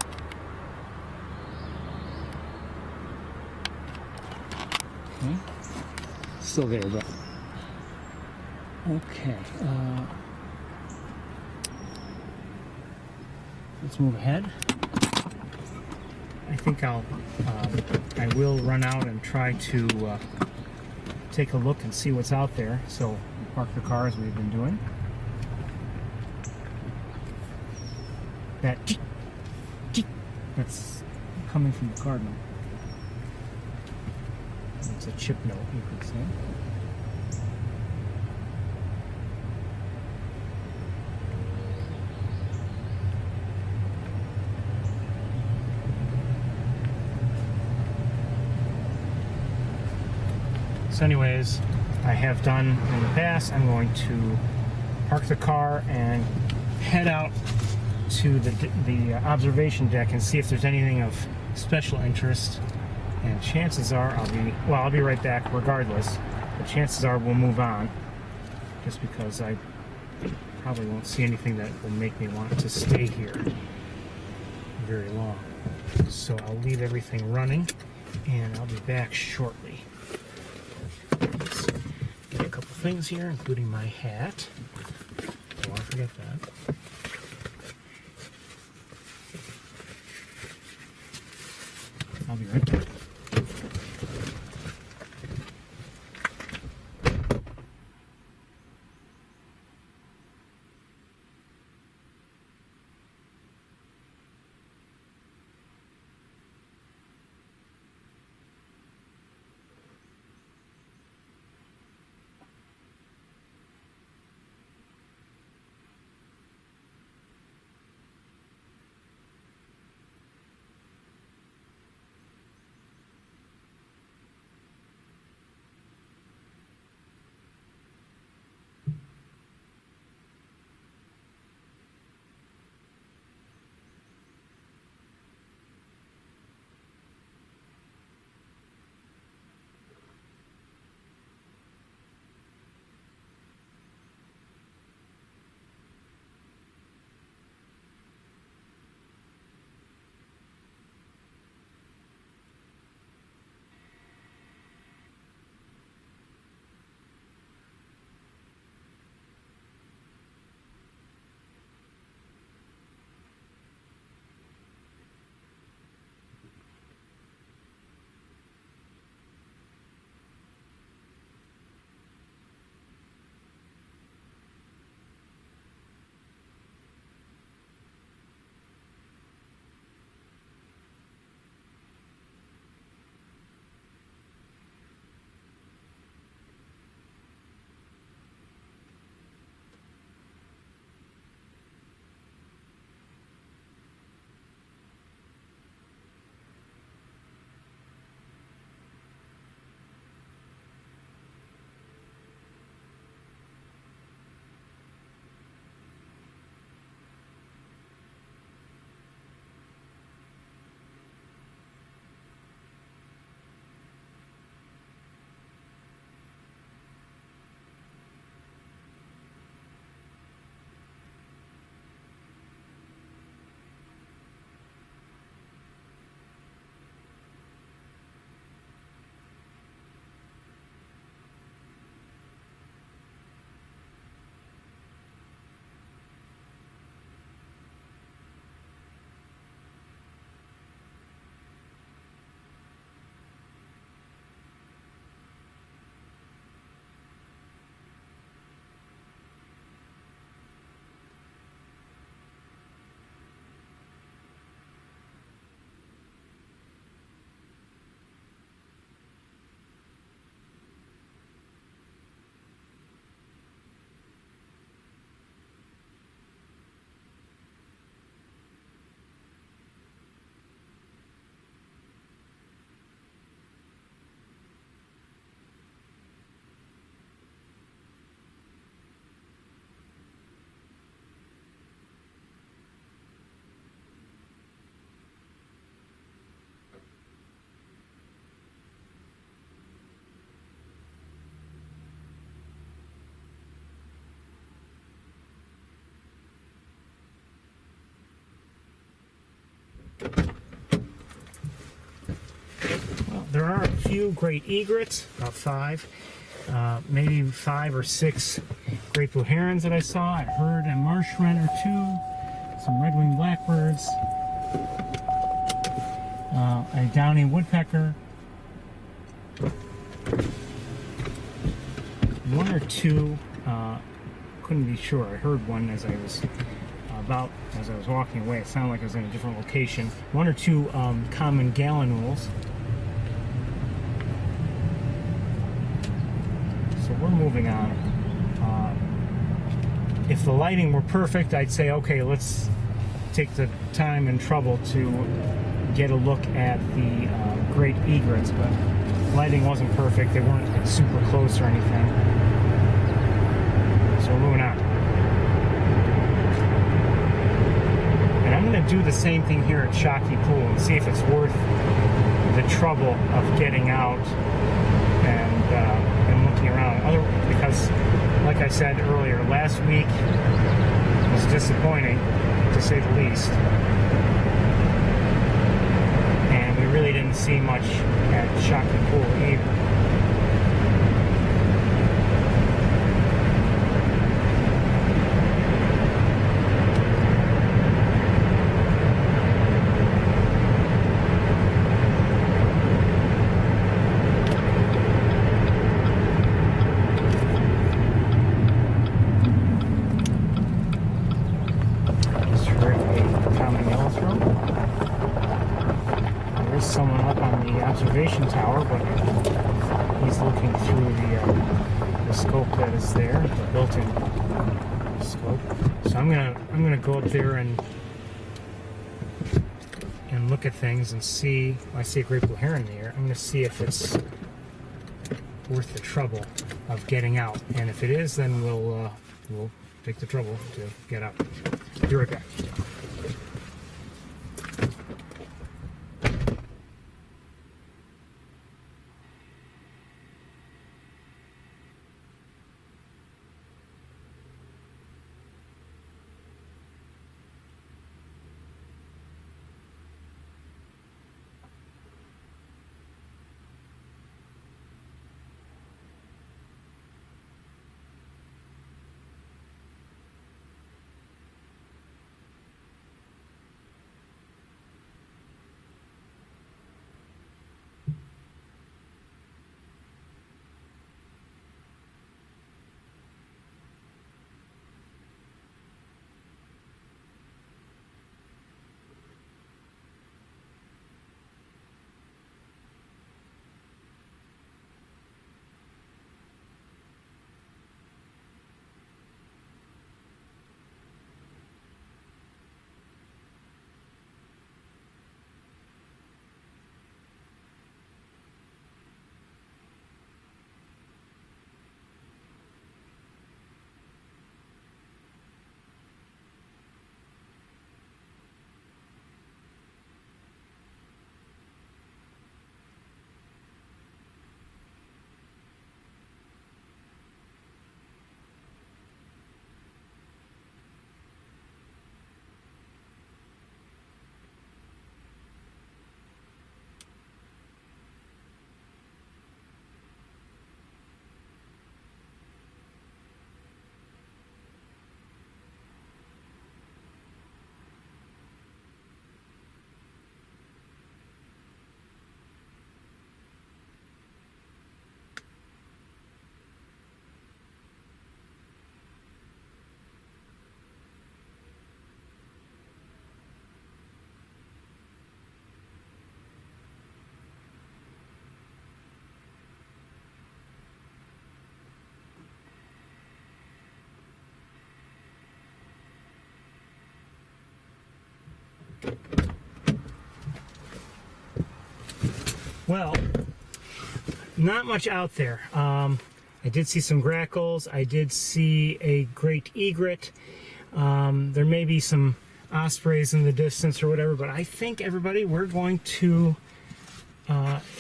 Okay. Still there, but. Okay. Let's move ahead. I think I will run out and try to take a look and see what's out there. So we'll park the car as we've been doing. That's coming from the cardinal. It's a chip note, you could say. So anyways, I have done in the past, I'm going to park the car and head out to the observation deck and see if there's anything of special interest. And chances are I'll be right back regardless, but chances are we'll move on just because I probably won't see anything that will make me want to stay here very long. So I'll leave everything running and I'll be back shortly. Let's get a couple things here, including my hat. Don't want to forget that. I'll be right back. there are a few great egrets, about 5, maybe 5 or 6 great blue herons that I saw. I heard a marsh wren or 2, some red-winged blackbirds, a downy woodpecker, 1 or 2. Couldn't be sure. I heard one as I was walking away. It sounded like I was in a different location. 1 or 2 common gallinules. So we're moving on. If the lighting were perfect, I'd say, okay, let's take the time and trouble to get a look at the great egrets, but lighting wasn't perfect. They weren't like, super close or anything. So we're moving on. And I'm going to do the same thing here at Shockey Pool and see if it's worth the trouble of getting out and looking around. Because, like I said earlier, last week was disappointing, to say the least. And we really didn't see much at Shockey Pool either. Someone up on the observation tower, but he's looking through the scope that is there, the built-in scope. So I'm gonna go up there and look at things and see. I see a great blue heron in the air. I'm gonna see if it's worth the trouble of getting out, and if it is, then we'll take the trouble to get out. Be right back. Well, not much out there. I did see some grackles. I did see a great egret. There may be some ospreys in the distance or whatever, but I think, everybody, we're going to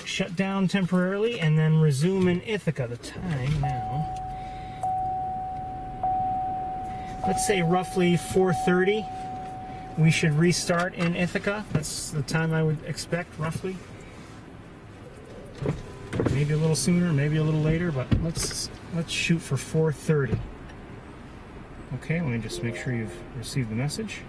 shut down temporarily and then resume in Ithaca. The time now, let's say roughly 4:30. We should restart in Ithaca. That's the time I would expect, roughly. Maybe a little sooner, maybe a little later, but let's shoot for 4:30. Okay, let me just make sure you've received the message.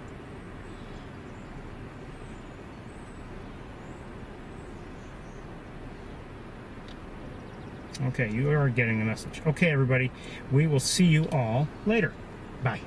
Okay, you are getting the message. Okay, everybody, we will see you all later. Bye.